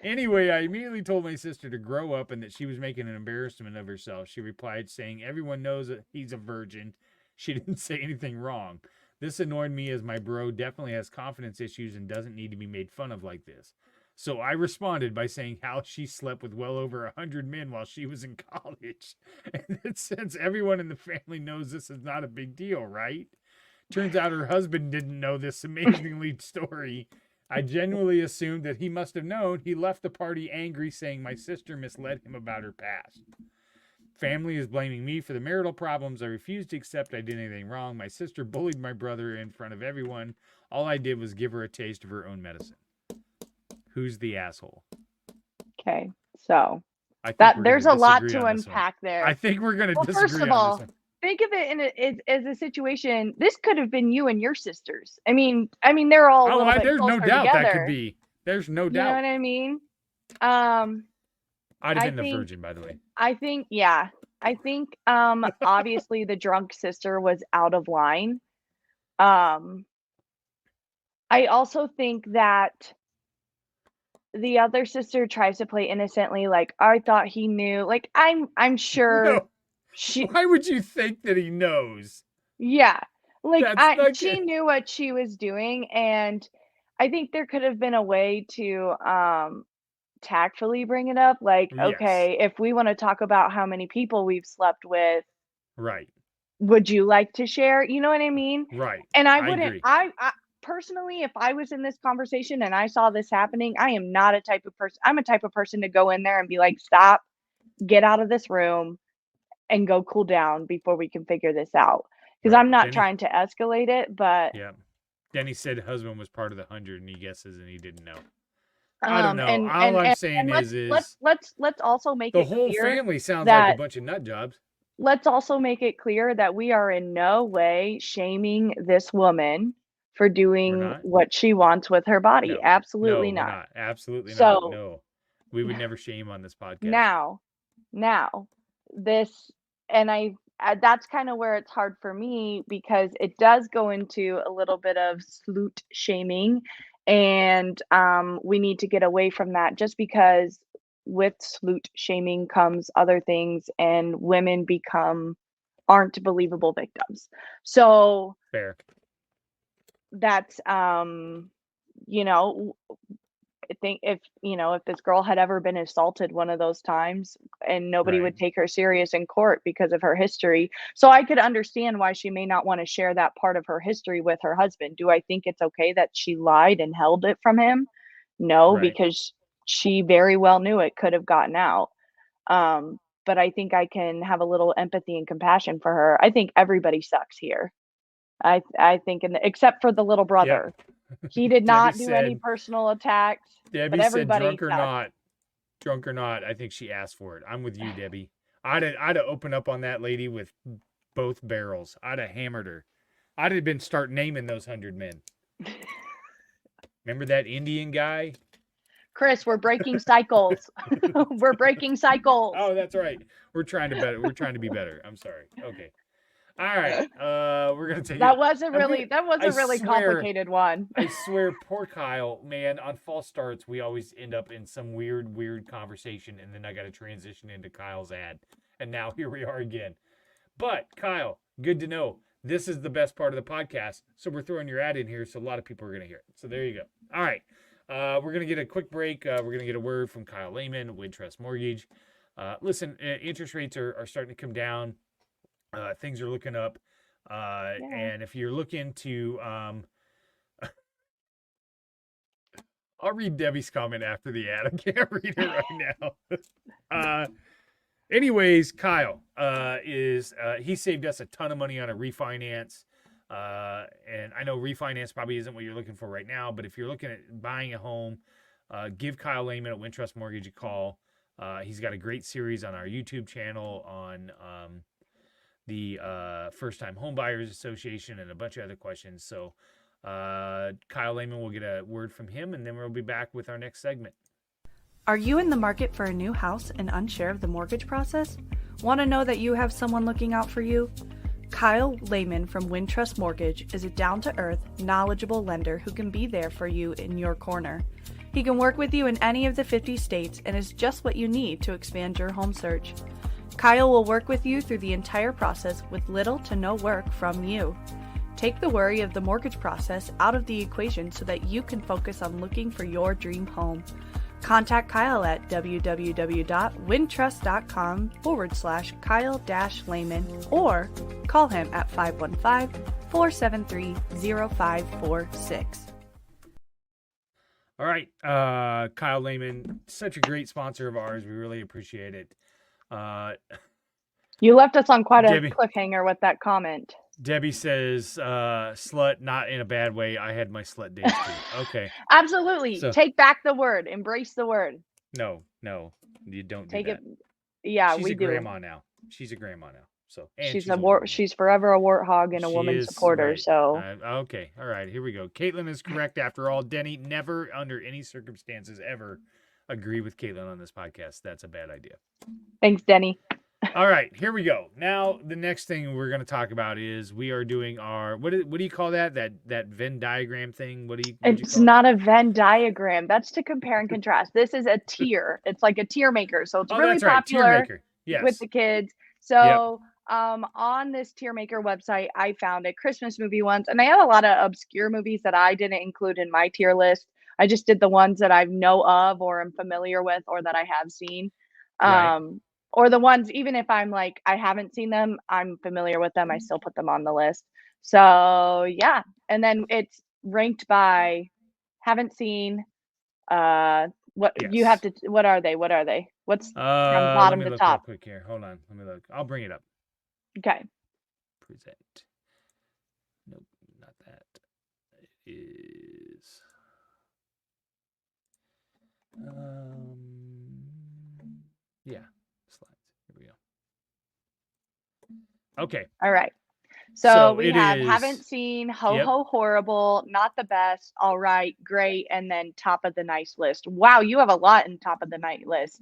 Anyway, I immediately told my sister to grow up and that she was making an embarrassment of herself. She replied saying, "Everyone knows that he's a virgin." She didn't say anything wrong. This annoyed me as my bro definitely has confidence issues and doesn't need to be made fun of like this. So I responded by saying how she slept with well over 100 men while she was in college. And that since everyone in the family knows this is not a big deal, right? Turns out her husband didn't know this amazingly story. I genuinely assumed that he must have known. He left the party angry, saying my sister misled him about her past. Family is blaming me for the marital problems. I refuse to accept I did anything wrong. My sister bullied my brother in front of everyone. All I did was give her a taste of her own medicine. Who's the asshole? Okay, so I think that we're there's a gonna lot disagree to on this one. unpack there. I think we're going to Well, disagree first of on all, this one. think of it as a situation. This could have been you and your sisters. I mean, they're all a little bit There's no closer doubt together. that could be. There's no You know doubt. what I mean? I'd have I been the think- virgin, by the way. I think, yeah. I think obviously the drunk sister was out of line. I also think that the other sister tries to play innocently, like, I thought he knew. Like, I'm sure No. she Why would you think that he knows? yeah. Like That's not she good. knew what she was doing, and I think there could have been a way to tactfully bring it up, like, Yes. okay, if we want to talk about how many people we've slept with, Right. would you like to share? You know what I mean? Right. And I I wouldn't, agree. I personally, if I was in this conversation and I saw this happening, I am not a type of person. I'm a type of person to go in there and be like, stop, get out of this room and go cool down before we can figure this out. Because Right. I'm not Denny- trying to escalate it, but Yeah. Denny said husband was part of the 100 and he guesses and he didn't know. I don't know. All I'm saying is let's also make the it whole clear family sounds like that- a bunch of nut jobs. let's also make it clear that we are in no way shaming this woman for doing not? what she wants with her body. No. Absolutely no, not. We're not. Absolutely So- not. No. We would never shame on this podcast. Now, this, and that's kind of where it's hard for me because it does go into a little bit of slut shaming, and we need to get away from that just because with slut shaming comes other things, and women aren't believable victims. So Fair. that's I think if this girl had ever been assaulted one of those times and nobody would Right. take her serious in court because of her history. So I could understand why she may not want to share that part of her history with her husband. Do I think it's okay that she lied and held it from him? No, Right. because she very well knew it could have gotten out. But I think I can have a little empathy and compassion for her. I think everybody sucks here. I think, except for the little brother. He did not do any said- personal attacks. Debbie but said, everybody drunk or not. I think she asked for it. I'm with you, Debbie. I'd have opened up on that lady with both barrels. I'd have hammered her. I'd have been start naming those 100 men. Remember that Indian guy? Chris, we're breaking cycles. We're breaking cycles. Oh, that's right. We're trying to be better. I'm sorry. Okay. All right. We're gonna take That was a really swear- complicated one. I swear, poor Kyle, man, on false starts, we always end up in some weird conversation, and then I got to transition into Kyle's ad. And now here we are again. But, Kyle, good to know. This is the best part of the podcast, so we're throwing your ad in here, so a lot of people are going to hear it. So there you go. All right. We're going to get a quick break. We're going to get a word from Kyle Lehman, Wintrust Mortgage. Listen, interest rates are starting to come down. Things are looking up. And if you're looking to... I'll read Debbie's comment after the ad. I can't read it right now. Anyways, Kyle he saved us a ton of money on a refinance. And I know refinance probably isn't what you're looking for right now, but if you're looking at buying a home, give Kyle Lehman at Wintrust Mortgage a call. He's got a great series on our YouTube channel on the First Time Home Buyers Association and a bunch of other questions. So Kyle Lehman will get a word from him, and then we'll be back with our next segment. Are you in the market for a new house and unsure of the mortgage process? Want to know that you have someone looking out for you? Kyle Lehman from Wintrust Mortgage is a down-to-earth, knowledgeable lender who can be there for you in your corner. He can work with you in any of the 50 states and is just what you need to expand your home search. Kyle will work with you through the entire process with little to no work from you. Take the worry of the mortgage process out of the equation so that you can focus on looking for your dream home. Contact Kyle at www.wintrust.com/Kyle-Lehman or call him at 515-473-0546. All right. Kyle Lehman, such a great sponsor of ours. We really appreciate it. You left us on quite a Debbie. cliffhanger with that comment. Debbie says, slut, not in a bad way. I had my slut days too. Okay. Absolutely. So- Take back the word. Embrace the word. No, you don't Take do it. that. Yeah, She's we a do. grandma now. She's a grandma now. So and She's a a woman. she's forever a warthog and a She woman is, supporter. right. So Okay. All right. Here we go. Caitlin is correct after all. Denny, never under any circumstances ever agree with Caitlin on this podcast. That's a bad idea. thanks, Denny. All right, here we go. Now, the next thing we're going to talk about is we are doing our what do you call that Venn diagram thing? What do you It's call not a Venn diagram. That's to compare and contrast. This is a tier. It's like a tier maker. So it's Oh, really that's right. Tier popular maker. Yes. with the kids. So on this tier maker website, I found a Christmas movie once, and they have a lot of obscure movies that I didn't include in my tier list. I just did the ones that I know of or am familiar with or that I have seen. Right. Or the ones, even if I'm like, I haven't seen them, I'm familiar with them, I still put them on the list. So yeah. And then it's ranked by haven't seen, what you have to, what are they? What's from bottom let me to look top? real quick here. Hold on. Let me look. I'll bring it up. Okay. Present. Nope, not that. It is. Yeah. Slides. Here we go. Okay. All right. So So we it have is- haven't seen, ho Yep. ho horrible, not the best, all right, great, and then top of the nice list. Wow, you have a lot in top of the nice list.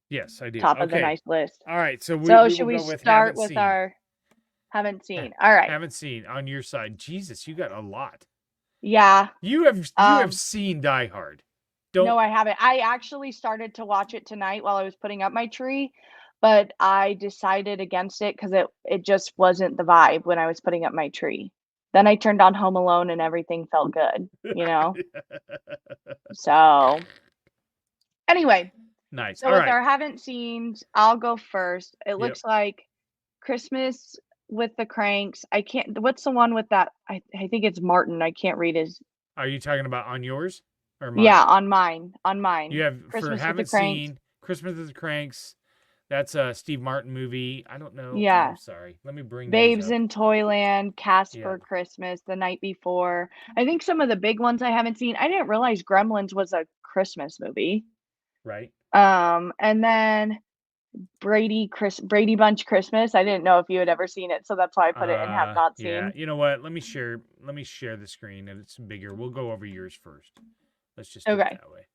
Yes, I do. Top okay. of the nice list. All right. So we Should will we go with start haven't with seen. our haven't seen? All right. Haven't seen on your side. Jesus, you got a lot. Yeah. You have seen Die Hard. No, I haven't. I actually started to watch it tonight while I was putting up my tree, but I decided against it because it just wasn't the vibe when I was putting up my tree. Then I turned on Home Alone and everything felt good, you know? So anyway, Nice. so All with right. our haven't seen, I'll go first. It Yep. looks like Christmas with the Cranks. I can't, what's the one with that? I think it's Martin. I can't read his. Are you talking about on yours or mine? Yeah, on mine. You have Christmas with for the haven't Cranks. seen Christmas with the Cranks. That's a Steve Martin movie. I don't know. Yeah. I'm sorry. Let me bring these Babes up. in Toyland, Casper Christmas, The Night Before. I think some of the big ones I haven't seen. I didn't realize Gremlins was a Christmas movie. Right. And then Brady Bunch Christmas. I didn't know if you had ever seen it, so that's why I put it in have not Yeah. seen. You know what? Let me share the screen, and it's bigger. We'll go over yours first. Let's just do it Okay. that way.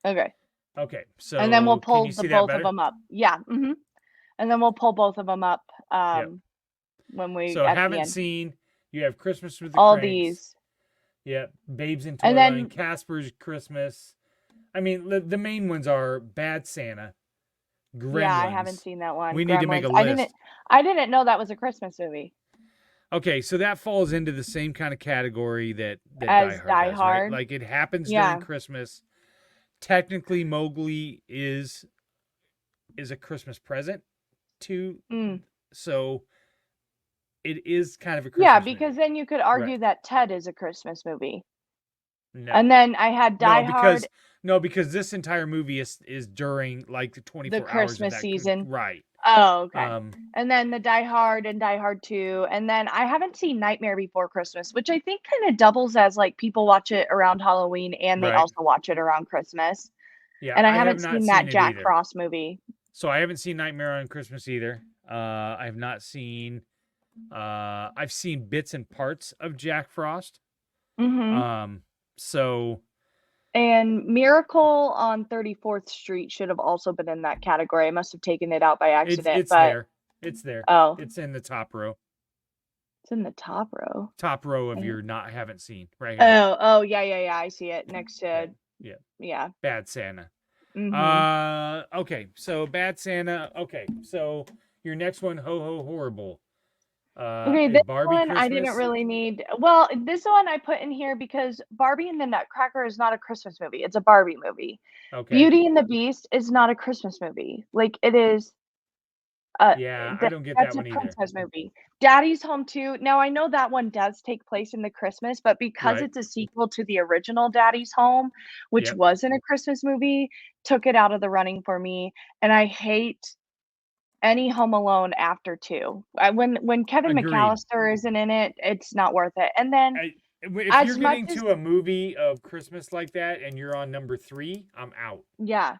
Okay. Okay. So And then we'll can pull you the see that both of better? them up. Yeah. And then we'll pull both of them up Yep. when we So at the haven't end. seen. You have Christmas with the All Cranks. these. Yeah. Babes in And Toyland, then Casper's Christmas. I mean, the main ones are Bad Santa, Gremlins. yeah, I haven't seen that one. We need to make a Gremlins. list. I didn't know that was a Christmas movie. Okay, so that falls into the same kind of category that As Die Hard Die does, right? Hard. Like it happens Yeah. during Christmas. Technically, Mowgli is a Christmas present to, so it is kind of a Christmas Yeah, movie. because then you could argue Right. that Ted is a Christmas movie. No. And then I had Die Hard. No, because this entire movie is during like the 24 The hours Christmas of that season. right. Oh, okay. And then the Die Hard and Die Hard 2. And then I haven't seen Nightmare Before Christmas, which I think kind of doubles as like people watch it around Halloween and they Right. also watch it around Christmas. Yeah, And I have haven't not seen that it Jack either. Frost movie. So I haven't seen Nightmare on Christmas either. I have not seen. I've seen bits and parts of Jack Frost. So. And Miracle on 34th Street should have also been in that category. I must have taken it out by accident. It's there. It's there. Oh. It's in the top row. It's in the top row. Top row of your haven't seen right here. Oh, yeah. I see it next to. Yeah. Bad Santa. Mm-hmm. Okay, so Bad Santa. Okay, so your next one, Ho Ho Horrible. Okay, this Barbie one Christmas? I didn't really need. Well, this one I put in here because Barbie and the Nutcracker is not a Christmas movie. It's a Barbie movie. Okay. Beauty and the Beast is not a Christmas movie. Like it is. Yeah, I don't get that one either. That's a Christmas movie. Daddy's Home 2. Now I know that one does take place in the Christmas, but because it's a sequel to the original Daddy's Home, which wasn't a Christmas movie, took it out of the running for me. And I hate any Home Alone after 2. When Kevin Agreed. McAllister isn't in it, it's not worth it. And then if you're getting to a movie of Christmas like that and you're on number 3, I'm out. Yeah.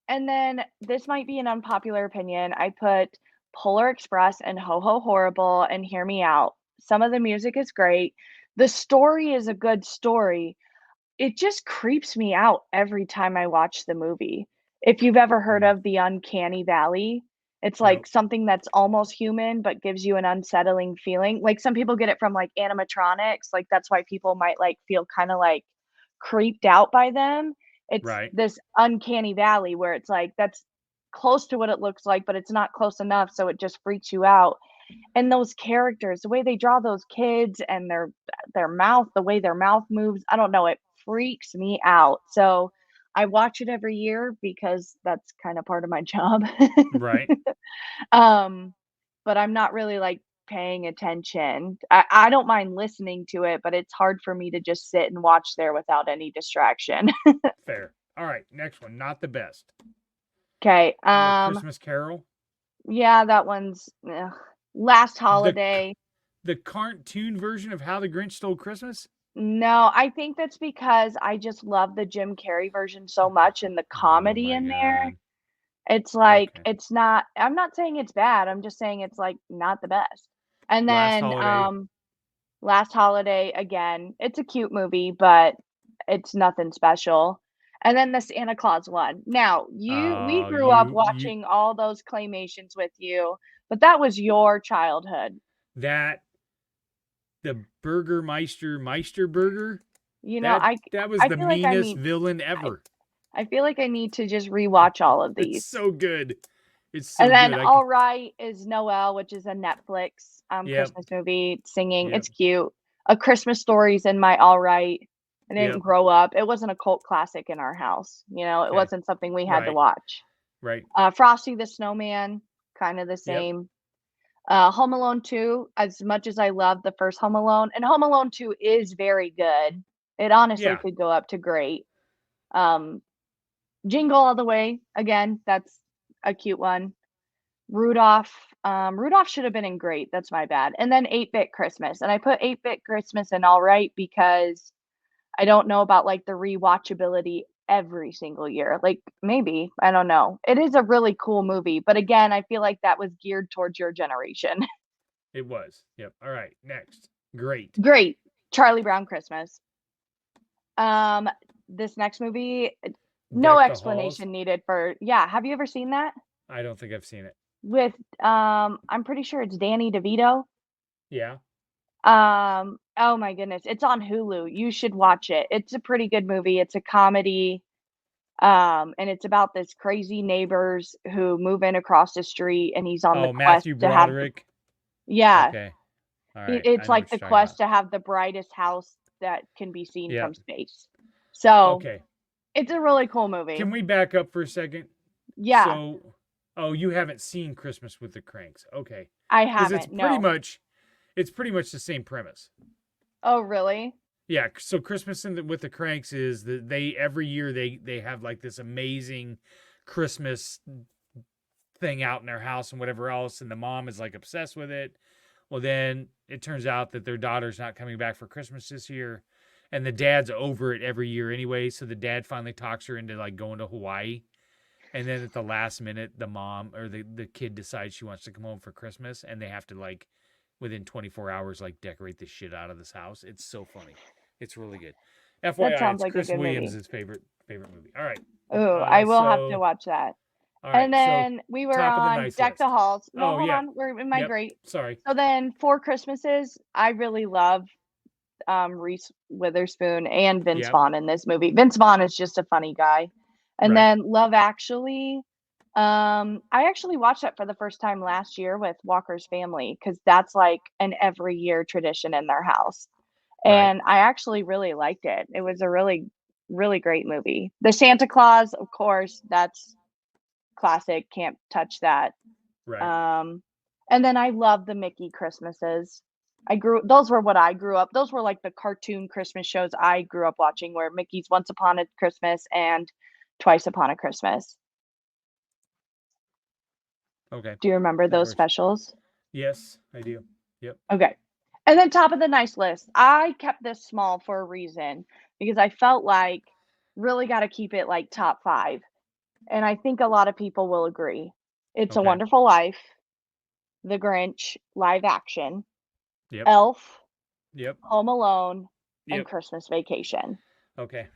And then this might be an unpopular opinion. I put Polar Express and Ho Ho Horrible and Hear Me Out. Some of the music is great. The story is a good story. It just creeps me out every time I watch the movie. If you've ever heard of the Uncanny Valley, it's like something that's almost human but gives you an unsettling feeling. Like some people get it from like animatronics. Like that's why people might like feel kind of like creeped out by them. It's this uncanny valley where it's like that's close to what it looks like, but it's not close enough, so it just freaks you out. And those characters, the way they draw those kids and their mouth, the way their mouth moves, I don't know, it freaks me out. So I watch it every year because that's kind of part of my job. Right. But I'm not really like paying attention. I don't mind listening to it, but it's hard for me to just sit and watch there without any distraction. Fair. All right, next one. Not the best. Okay. Christmas Carol. Yeah, that one's Last Holiday. The cartoon version of How the Grinch Stole Christmas? No, I think that's because I just love the Jim Carrey version so much and the comedy in there. It's like it's not. I'm not saying it's bad. I'm just saying it's like not the best. And then Last Holiday again. It's a cute movie, but it's nothing special. And then the Santa Claus one. Now, we grew up watching all those claymations with you, but that was your childhood. The Meister Burger. You know, that was the meanest villain ever. I feel like I need to just rewatch all of these. It's so good. It's so good. And then good. All Right is Noel, which is a Netflix Christmas movie, singing. It's cute. A Christmas Story's in my All Right. I didn't grow up. It wasn't a cult classic in our house. You know, it wasn't something we had to watch. Right. Frosty the Snowman, kind of the same. Home Alone 2, as much as I love the first Home Alone, and Home Alone 2 is very good. It honestly could go up to great. Jingle All the Way, again, that's a cute one. Rudolph. Rudolph should have been in Great. That's my bad. And then 8-Bit Christmas. And I put 8-Bit Christmas in all right because I don't know about like the rewatchability every single year. Like maybe, I don't know. It is a really cool movie, but again, I feel like that was geared towards your generation. It was. Yep. All right. Next. Great. Great. Charlie Brown Christmas. This next movie, no Deck the explanation Halls. needed for, yeah. Have you ever seen that? I don't think I've seen it. With, I'm pretty sure it's Danny DeVito. Yeah. Oh my goodness, it's on Hulu. You should watch it. It's a pretty good movie. It's a comedy. And it's about this crazy neighbors who move in across the street and he's on the Oh, quest Matthew to have Broderick. yeah, Okay. All right. it's I know like what the you're talking quest about. to have the brightest house that can be seen Yep. from space. So, Okay. it's a really cool movie. Can we back up for a second? Yeah, So, oh, you haven't seen Christmas with the Cranks. Okay. I Because haven't. it's pretty much the same premise. Oh, really? Yeah, so Christmas with the Cranks is that they every year they have like this amazing Christmas thing out in their house and whatever else, and the mom is like obsessed with it. Well, then it turns out that their daughter's not coming back for Christmas this year, and the dad's over it every year anyway. So the dad finally talks her into like going to Hawaii, and then at the last minute, the mom or the kid decides she wants to come home for Christmas, and they have to like within 24 hours like decorate the shit out of this house. It's so funny. It's really good. FYI, sounds it's like a Chris good movie. Williams' favorite movie. All right. Ooh, I will have to So- watch that. All right. And then we were top of the on nice Deck the list. Halls. No, Oh, hold yeah. on. We're in my Yep. great. Sorry. So then 4 Christmases, I really love Reese Witherspoon and Vince Yep. Vaughn in this movie. Vince Vaughn is just a funny guy. And Right. then Love Actually. I actually watched that for the first time last year with Walker's family because that's like an every year tradition in their house. Right. And I actually really liked it. It was a really, really great movie. The Santa Claus, of course, that's classic. Can't touch that. Right. And then I love the Mickey Christmases. Those were what I grew up. Those were like the cartoon Christmas shows I grew up watching, where Mickey's Once Upon a Christmas and Twice Upon a Christmas. Okay. Do you remember That those works. specials? Yes, I do. Yep. Okay. And then top of the nice list. I kept this small for a reason because I felt like really got to keep it like top 5. And I think a lot of people will agree. It's a Okay. Wonderful Life, The Grinch, live action, Yep. Elf, Yep. Home Alone, and Yep. Christmas Vacation. Okay.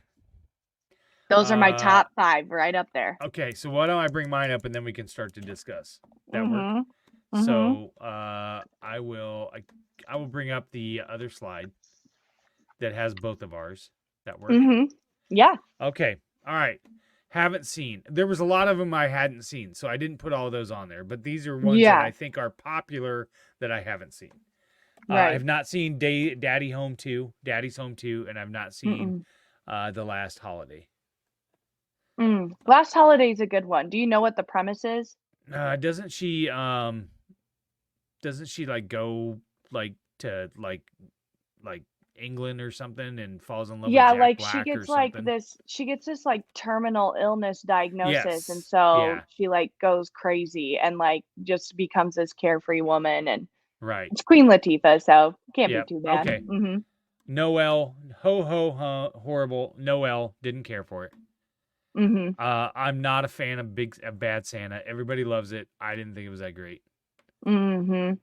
Those are my top 5 right up there. Okay. So why don't I bring mine up and then we can start to discuss. That work? Mhm. Mhm. So I will bring up the other slide that has both of ours. That work? Mhm. Yeah. Okay. All right. Haven't seen. There was a lot of them I hadn't seen, so I didn't put all those on there. But these are ones Yeah. that I think are popular that I haven't seen. I Right. have not seen Daddy's Home 2, and I've not seen The Last Holiday. Last Holiday's a good one. Do you know what the premise is? Doesn't she like go like to like England or something and falls in love Yeah, with Jack like Black she or gets like something? she gets this like terminal illness diagnosis, and Yes. so Yeah. she like goes crazy and like just becomes this carefree woman, and Right. it's Queen Latifah, so can't Yep. be too bad. Okay. Mhm. Noel, horrible. Noel, didn't care for it. Mhm. I'm not a fan of Bad Santa. Everybody loves it. I didn't think it was that great. Mhm.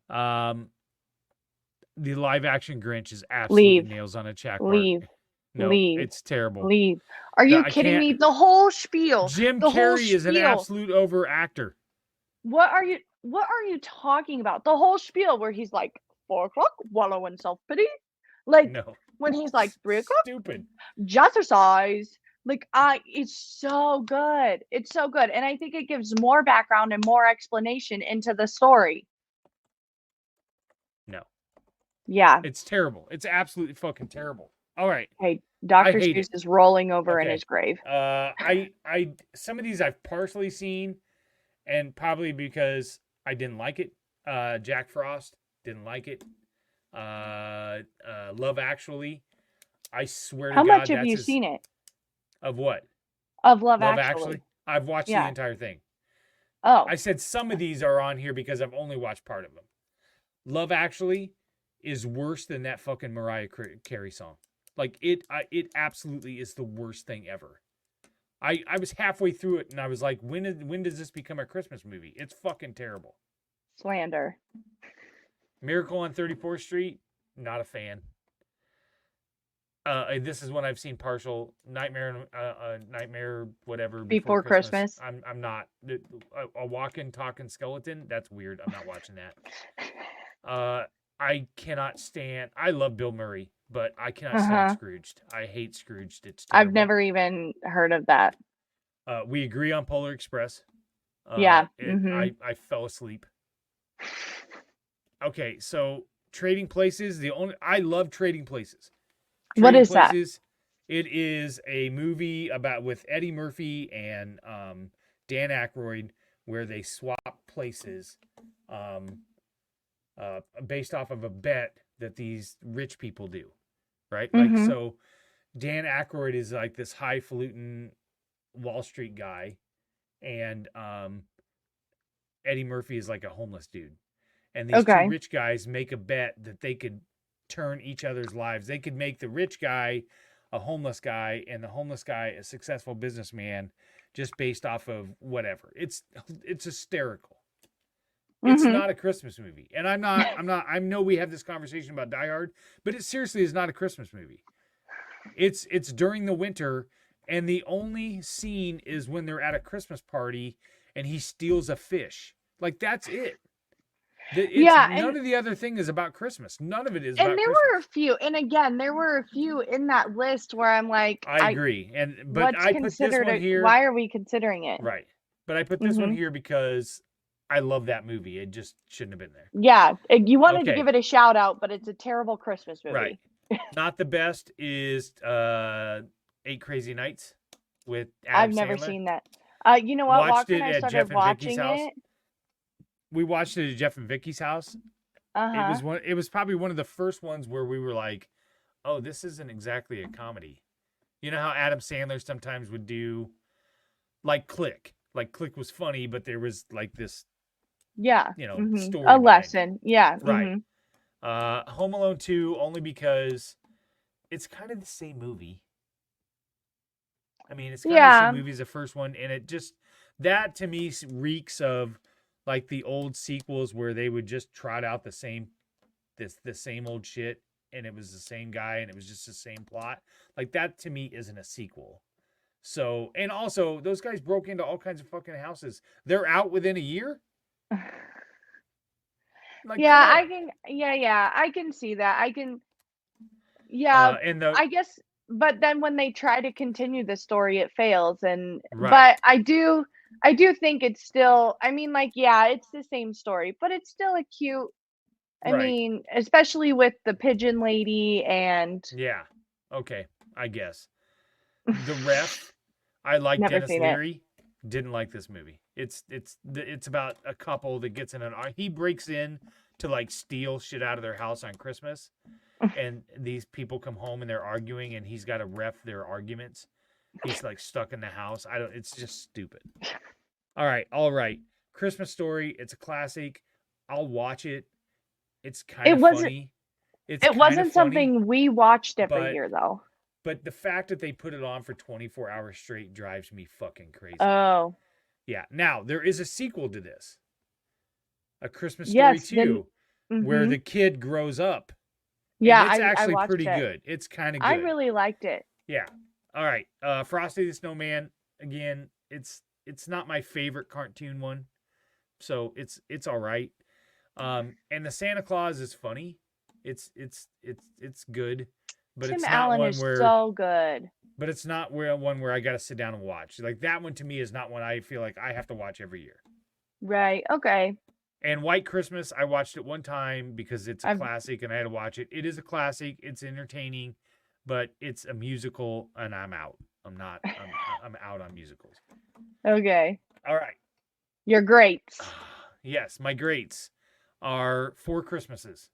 The live action Grinch is absolutely Leave. nails on a chalkboard. Leave. No, Leave. it's terrible. Leave. Are you I kidding can't- me? The whole spiel. Jim the whole Carrey is an spiel. absolute over actor. What are you talking about? The whole spiel where he's like 4 o'clock, wallow in self-pity. Like No. when he's like 3 o'clock, Stupid. jazzercise. Like it's so good. It's so good. And I think it gives more background and more explanation into the story. No. Yeah. It's terrible. It's absolutely fucking terrible. All right. Hey, Dr. hate Seuss is rolling over in Okay. his grave. I some of these I've partially seen, and probably because I didn't like it. Jack Frost, didn't like it. Love Actually, I swear to How God, much have that's you as- seen it? Of what? Of Love Love Actually. I've watched Yeah. the entire thing. Oh, I said some of these are on here because I've only watched part of them. Love Actually is worse than that fucking Mariah Carey song. Like it absolutely is the worst thing ever. I was halfway through it and I was like, when does this become a Christmas movie? It's fucking terrible. slander. Miracle on 34th Street, not a fan. This is one I've seen partial. Nightmare, whatever. Before Christmas. I'm not. A walking, talking skeleton, that's weird. I'm not watching that. I cannot stand. I love Bill Murray, but I cannot stand Scrooged. I hate Scrooged. It's terrible. I've never even heard of that. We agree on Polar Express. Yeah. I fell asleep. Okay, so Trading Places. I love Trading Places. What is that? It is a movie with Eddie Murphy and Dan Aykroyd where they swap places. Based off of a bet that these rich people do, right? Like, so Dan Aykroyd is like this highfalutin Wall Street guy, and Eddie Murphy is like a homeless dude. And these two rich guys make a bet that they could turn each other's lives. They could make the rich guy a homeless guy and the homeless guy a successful businessman just based off of whatever. It's hysterical. It's not a Christmas movie. And I know we have this conversation about Die Hard, but it seriously is not a Christmas movie. It's during the winter, and the only scene is when they're at a Christmas party and he steals a fish. Like, that's it. None of the other thing is about Christmas. None of it is about Christmas. And there were a few, and again, there were a few in that list where I'm like, I agree. But I put this one here. Why are we considering it? Right. But I put this one here because I love that movie. It just shouldn't have been there. Yeah. You wanted to give it a shout out, but it's a terrible Christmas movie. Right. Not the best is 8 Crazy Nights with Adam I've never Sandler. seen that. You know what, Walker and I started watching it. We watched it at Jeff and Vicky's house. It was probably one of the first ones where we were like, oh, this isn't exactly a comedy. You know how Adam Sandler sometimes would do like Click. Like Click was funny, but there was like this story. A lesson. Yeah. Right. Home Alone 2 only because it's kind of the same movie. I mean, it's kind of the same movie as the first one, and it just, that to me reeks of like the old sequels where they would just trot out the same old shit, and it was the same guy, and it was just the same plot. Like, that to me isn't a sequel. So, and also those guys broke into all kinds of fucking houses. They're out within a year. Like, I can see that. I guess, but then when they try to continue the story, it fails. But I do think it's still, I mean, like, it's the same story, but it's still a cute, I mean, especially with the pigeon lady and. Yeah. Okay. I guess. The Ref, I like Dennis Leary. Didn't like this movie. It's about a couple that gets in he breaks in to like steal shit out of their house on Christmas, and these people come home and they're arguing, and he's got to ref their arguments. He's like stuck in the house. It's just stupid. All right. Christmas Story. It's a classic. I'll watch it. It's kind of funny. It wasn't something we watched every year though. But the fact that they put it on for 24 hours straight drives me fucking crazy. Oh. Yeah. Now, there is a sequel to this. A Christmas Story 2, where the kid grows up. Yeah, and it's actually I pretty it. good. It's kind of good. I really liked it. Yeah. All right. Frosty the Snowman, again, it's not my favorite cartoon one. So it's all right. And the Santa Claus is funny. It's good. But Tim it's not Allen one is where, so good. But it's not one where I got to sit down and watch. Like, that one to me is not one I feel like I have to watch every year. Right. Okay. And White Christmas, I watched it one time because it's a classic and I had to watch it. It is a classic. It's entertaining, but it's a musical and I'm out. I'm out on musicals. Okay. All right. Your greats. Yes, my greats are Four Christmases.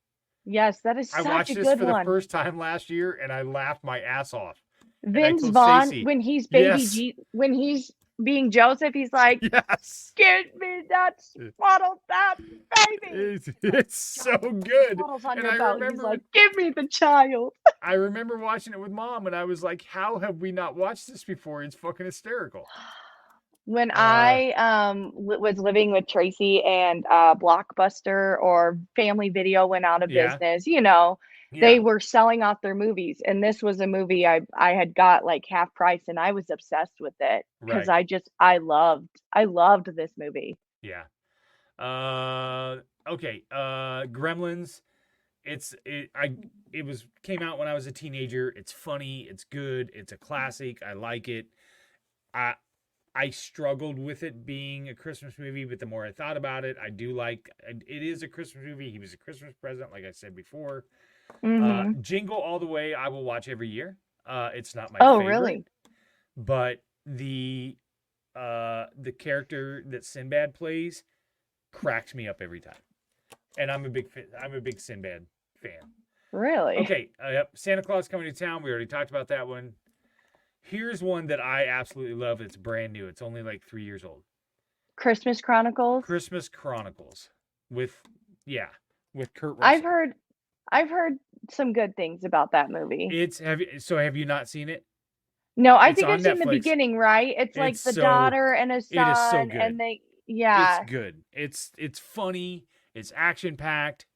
Yes, that is such a good one. I watched this for the first time last year, and I laughed my ass off. Vince Vaughn, when he's baby, when he's being Joseph, he's like, Yes. "Give me that swaddled that baby." It's so good. Swaddles on And your I belt. He's remember like, "Give me the child." I remember watching it with Mom, and I was like, "How have we not watched this before? It's fucking hysterical." When Uh, I was living with Tracy and Blockbuster or Family Video went out of yeah, business, they yeah, were selling off their movies, and this was a movie I had got like half price, and I was obsessed with it because right, I loved this movie. yeah. Okay. Gremlins. It was came out when I was a teenager. It's funny. It's good. It's a classic. I like it. I I struggled with it being a Christmas movie, but the more I thought about it, I do like it is a Christmas movie. He was a Christmas present, like I said before. Mhm. Jingle All the Way, I will watch every year. It's not my Oh, favorite, really? but the character that Sinbad plays cracks me up every time, and I'm a big Sinbad fan. Really? Okay, yep. Santa Claus Coming to Town. We already talked about that one. Here's one that I absolutely love. It's brand new. It's only like 3 years old. Christmas Chronicles? Christmas Chronicles with with Kurt I've Russell. heard some good things about that movie. Have you not seen it? No, I It's think on I've seen the Netflix. beginning, right? It's like It's the so daughter and a it is so son, good. and It's yeah. good. It's funny. It's action packed.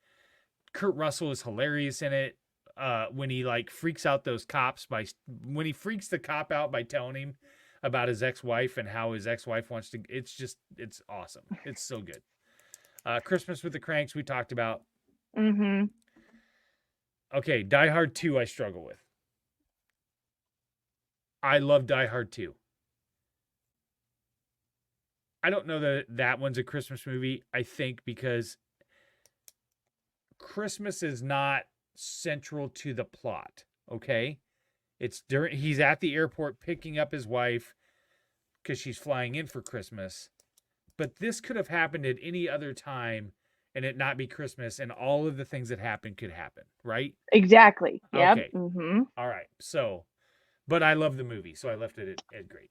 Kurt Russell is hilarious in it. When he like freaks out those cops when he freaks the cop out by telling him about his ex-wife and how his ex-wife wants to. It's awesome. It's so good. Christmas with the Cranks we talked about. Mm-hmm. Okay, Die Hard 2 I struggle with. I love Die Hard 2. I don't know that one's a Christmas movie. I think because Christmas is not central to the plot, okay? He's at the airport picking up his wife because she's flying in for Christmas. But this could have happened at any other time and it not be Christmas, and all of the things that happen could happen, right? Exactly. Yep. Okay. Mm-hmm. All right. So, but I love the movie, so I left it at great.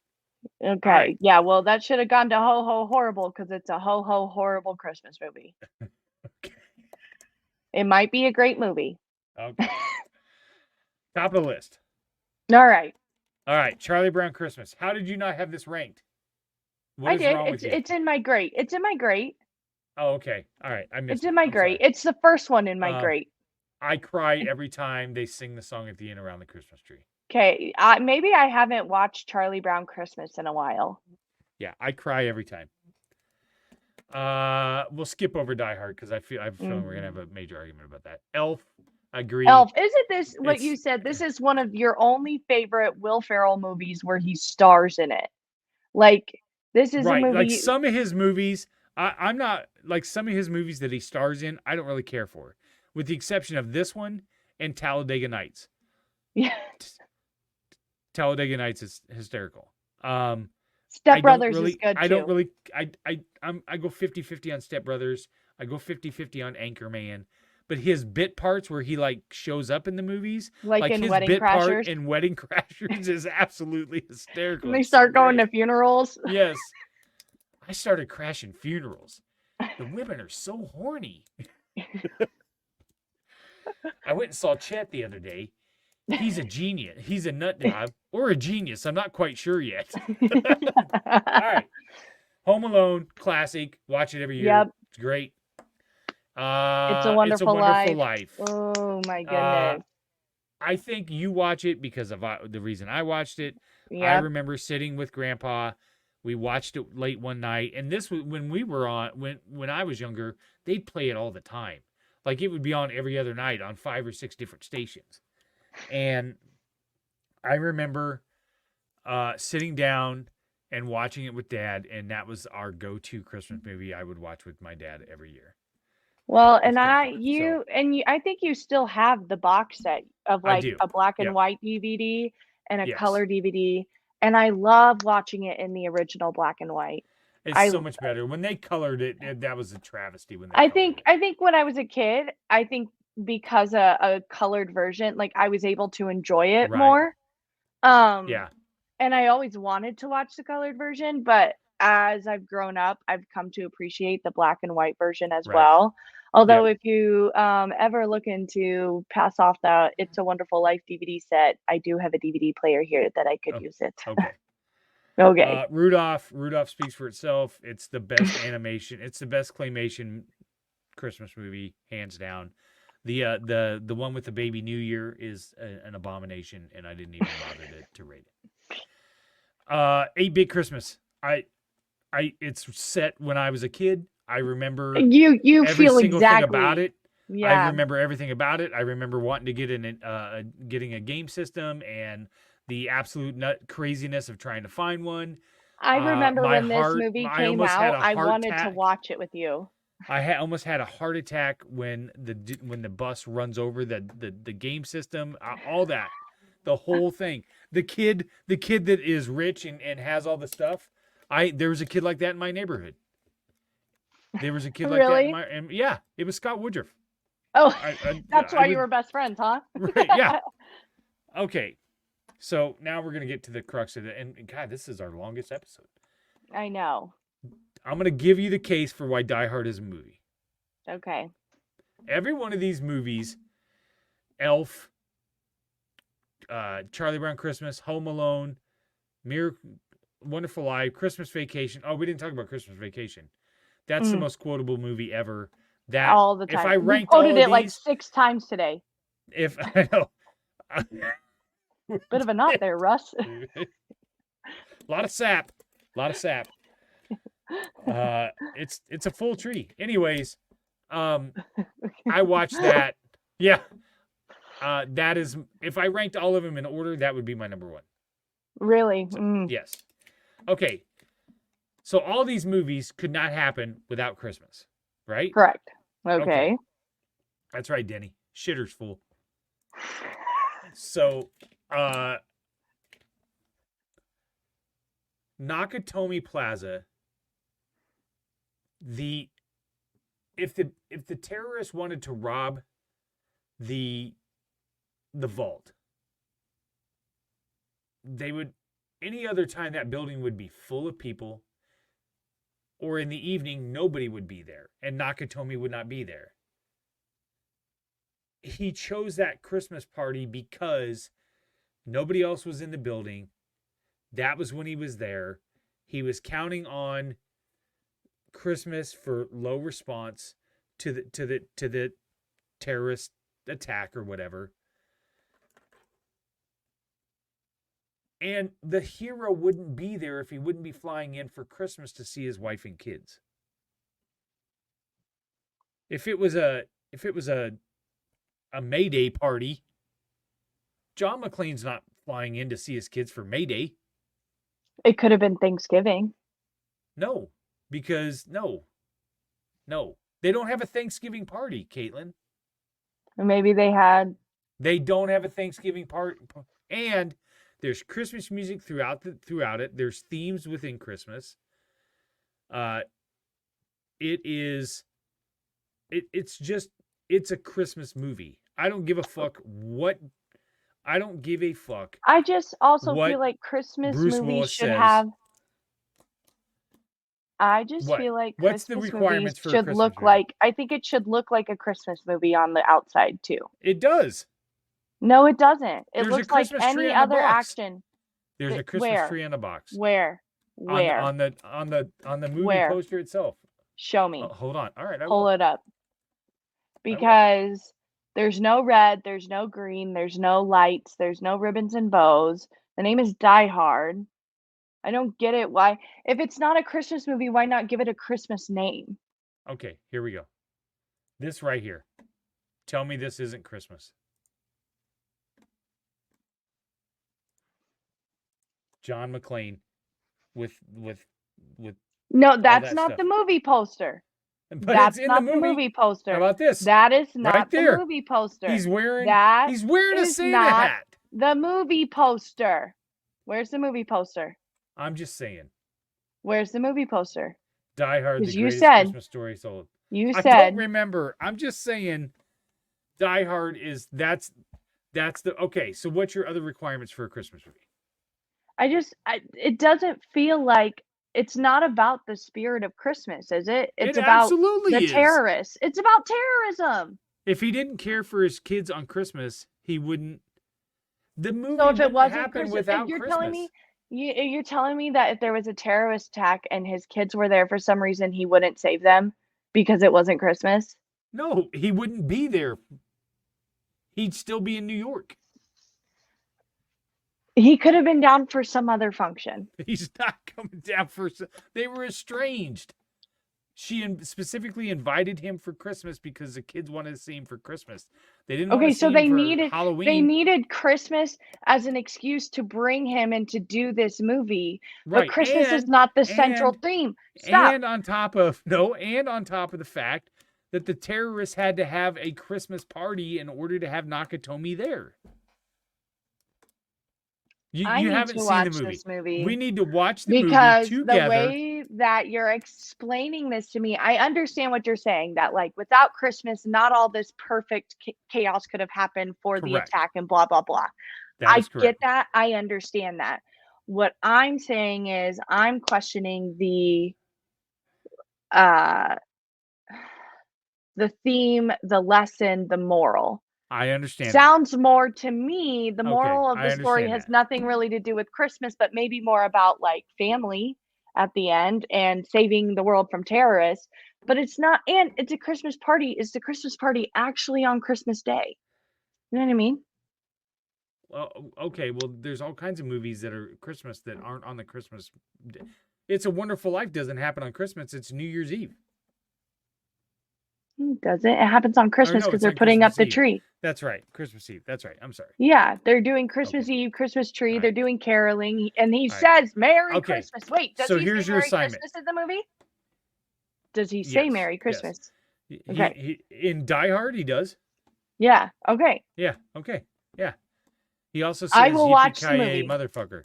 Okay. All right. Yeah, well, that should have gone to Ho Ho Horrible because it's a Ho Ho Horrible Christmas movie. Okay. It might be a great movie. Okay. Top of the list. All right. All right. Charlie Brown Christmas. How did you not have this ranked? What I is did. wrong with you? It's in my great. It's in my great. Oh, okay. All right. I missed It's in it. my I'm great. sorry. It's the first one in my great. I cry every time they sing the song at the end around the Christmas tree. Okay. Maybe I haven't watched Charlie Brown Christmas in a while. Yeah, I cry every time. We'll skip over Die Hard because I have a feeling we're gonna have a major argument about that. Elf, agree. Elf, isn't this what you said? This is one of your only favorite Will Ferrell movies where he stars in it. Like this is a movie. Like some of his movies, I'm not like some of his movies that he stars in. I don't really care for, with the exception of this one and Talladega Nights. Talladega Nights is hysterical. Step Brothers is good too. I don't really. I go 50-50 on Step Brothers. I go 50-50 on Anchorman. But his bit parts where he like shows up in the movies, like in his Wedding bit Crashers, part in Wedding Crashers is absolutely hysterical. When they start going to funerals. Yes, I started crashing funerals. The women are so horny. I went and saw Chet the other day. He's a genius. He's a nut job or a genius. I'm not quite sure yet. All right. Home Alone, classic. Watch it every year. Yep. It's great. It's a Wonderful Life. Oh my goodness. I think you watch it because of the reason I watched it. Yep. I remember sitting with Grandpa. We watched it late one night, and this was when we were on when I was younger. They'd play it all the time. Like it would be on every other night on 5 or 6 different stations. And I remember sitting down and watching it with Dad, and that was our go-to Christmas movie I would watch with my dad every year. Well, and I think you still have the box set of like a black and white DVD and a color DVD, and I love watching it in the original black and white. It's so much better. When they colored it, that was a travesty. I think when I was a kid, I think because a colored version, like I was able to enjoy it more. Yeah. And I always wanted to watch the colored version, but as I've grown up, I've come to appreciate the black and white version as Right. well. Although Yep. if you ever look into pass off the It's a Wonderful Life DVD set, I do have a DVD player here that I could Oh, use it. okay. Okay. Rudolph speaks for itself. It's the best animation. It's the best claymation Christmas movie, hands down. The one with the Baby New Year is an abomination, and I didn't even bother to rate it. 8-Bit Christmas. It's set when I was a kid. I remember You every feel single exactly. thing about it. I Yeah. remember everything about it. I remember wanting to get getting a game system and the absolute craziness of trying to find one. I remember my when heart- this movie I came almost had out, a I heart wanted to attack. watch it with you. I almost had a heart attack when the bus runs over the game system, all that, the whole thing. The kid that is rich and has all the stuff. There was a kid like that in my neighborhood. There was a kid like that Really? and yeah, it was Scott Woodruff. Oh, I that's I why would- you were best friends, huh? Right, yeah. Okay, so now we're gonna get to the crux of it, and God, this is our longest episode. I know. I'm gonna give you the case for why Die Hard is a movie. Okay. Every one of these movies, Elf, Charlie Brown Christmas, Home Alone, Wonderful Life, Christmas Vacation. Oh, we didn't talk about Christmas Vacation. That's the most quotable movie ever. That All the time. If I We ranked all quoted of it like these, 6 times today. if I know, Bit of a knot there, Russ. a lot of sap. It's a full tree. Anyways, I watched that. Yeah. That is, if I ranked all of them in order, that would be my number one. Really? So, yes. Okay. So all these movies could not happen without Christmas, right? Correct. Okay. That's right, Denny. Shitter's full. So, Nakatomi Plaza. If the terrorists wanted to rob the vault, they would, any other time that building would be full of people, or in the evening nobody would be there and Nakatomi would not be there. He chose that Christmas party because nobody else was in the building. That was when he was there. He was counting on Christmas for low response to the terrorist attack or whatever. And the hero wouldn't be there if he wouldn't be flying in for Christmas to see his wife and kids. If it was a May Day party, John McClane's not flying in to see his kids for May Day. It could have been Thanksgiving. No, because no, they don't have a Thanksgiving party, Caitlin. Maybe they had. They don't have a Thanksgiving party, and there's Christmas music throughout it. There's themes within Christmas. It's a Christmas movie. I don't give a fuck what. I don't give a fuck. I just also what feel like Christmas Bruce movies Willis should says. have. I just What? feel like What's the Christmas requirements movies for a should Christmas look movie? like. I think it should look like a Christmas movie on the outside too. It does. No, it doesn't. It There's a looks like Christmas tree any on the other box. action. There's a Where? Christmas tree on the box. Where? On the movie Where? poster itself. Show me. Oh, hold on. All right, I Pull will. it up. Because there's no red, there's no green, there's no lights, there's no ribbons and bows. The name is Die Hard. I don't get it. Why? If it's not a Christmas movie, why not give it a Christmas name? Okay, here we go. This right here. Tell me this isn't Christmas. John McClane with No, that's that not stuff. the movie poster. but That's it's in not the the movie. movie poster. How about this? That is not Right there. the movie poster. He's wearing That a is Santa not hat. the movie poster. Where's the movie poster? I'm just saying. Where's the movie poster? Die Hard, the 'Cause you greatest said- Christmas story sold. You I said don't remember. I'm just saying Die Hard is that's the okay, so what's your other requirements for a Christmas movie? it doesn't feel like it's not about the spirit of Christmas, is it? It It's about absolutely the is. terrorists. It's about terrorism. If he didn't care for his kids on Christmas, he wouldn't. The movie So if it wouldn't wasn't happen Christmas, if without you're telling Christmas. me you're telling me that if there was a terrorist attack and his kids were there for some reason, he wouldn't save them because it wasn't Christmas? No, he wouldn't be there. He'd still be in New York. He could have been down for some other function. He's not coming down for. They were estranged. She specifically invited him for Christmas because the kids wanted to see him for Christmas. They didn't want Okay, to see so him for Halloween. they needed Christmas as an excuse to bring him and to do this movie. But Right. Christmas is not the central theme. Stop. And on top of the fact that the terrorists had to have a Christmas party in order to have Nakatomi there. You haven't seen the movie. This movie. We need to watch the because movie together. The way that you're explaining this to me, I understand what you're saying, that like without Christmas, not all this perfect chaos could have happened for the attack and blah, blah, blah. I get that. I understand that. What I'm saying is I'm questioning the theme, the lesson, the moral. I understand. Sounds more to me, the moral of the story has nothing really to do with Christmas, but maybe more about like family at the end and saving the world from terrorists. But it's not, and it's a Christmas party. Is the Christmas party actually on Christmas Day? You know what I mean? Well, okay. Well, there's all kinds of movies that are Christmas that aren't on the Christmas day. It's a Wonderful Life doesn't happen on Christmas. It's New Year's Eve. Does it? It happens on Christmas because they're putting up the tree. That's right. Christmas Eve. That's right. I'm sorry. Yeah, they're doing Christmas Eve, Christmas tree. They're doing caroling. And he says, Merry Christmas. Wait, does he say Merry Christmas in the movie? Does he say Merry Christmas? Yes. Okay. In Die Hard, he does. Yeah. Okay. Yeah. Okay. Yeah. He also says, I will watch the movie. Motherfucker.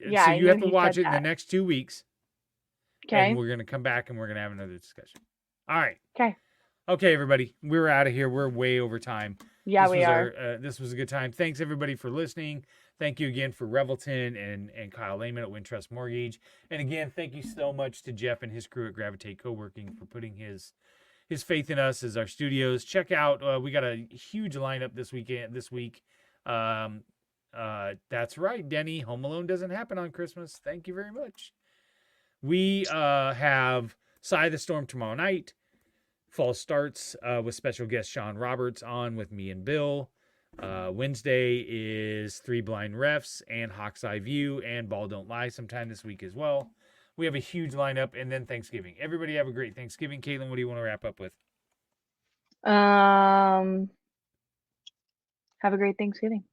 Yeah, so you have to watch it in the next 2 weeks. Okay. And we're going to come back and we're going to have another discussion. All right. Okay. Okay, everybody. We're out of here. We're way over time. Yeah, we are. This was a good time. Thanks, everybody, for listening. Thank you again for Revelton and Kyle Lehman at Wintrust Mortgage. And again, thank you so much to Jeff and his crew at Gravitate Co-working for putting his faith in us as our studios. Check out, we got a huge lineup this week. That's right, Denny. Home Alone doesn't happen on Christmas. Thank you very much. We have Sigh of the Storm tomorrow night. Fall Starts with special guest Sean Roberts on with me and Bill. Wednesday is Three Blind Refs and Hawk's Eye View and Ball Don't Lie sometime this week as well. We have a huge lineup, and then Thanksgiving. Everybody have a great Thanksgiving. Caitlin, what do you want to wrap up with? Have a great Thanksgiving.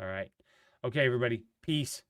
All right. Okay, everybody. Peace.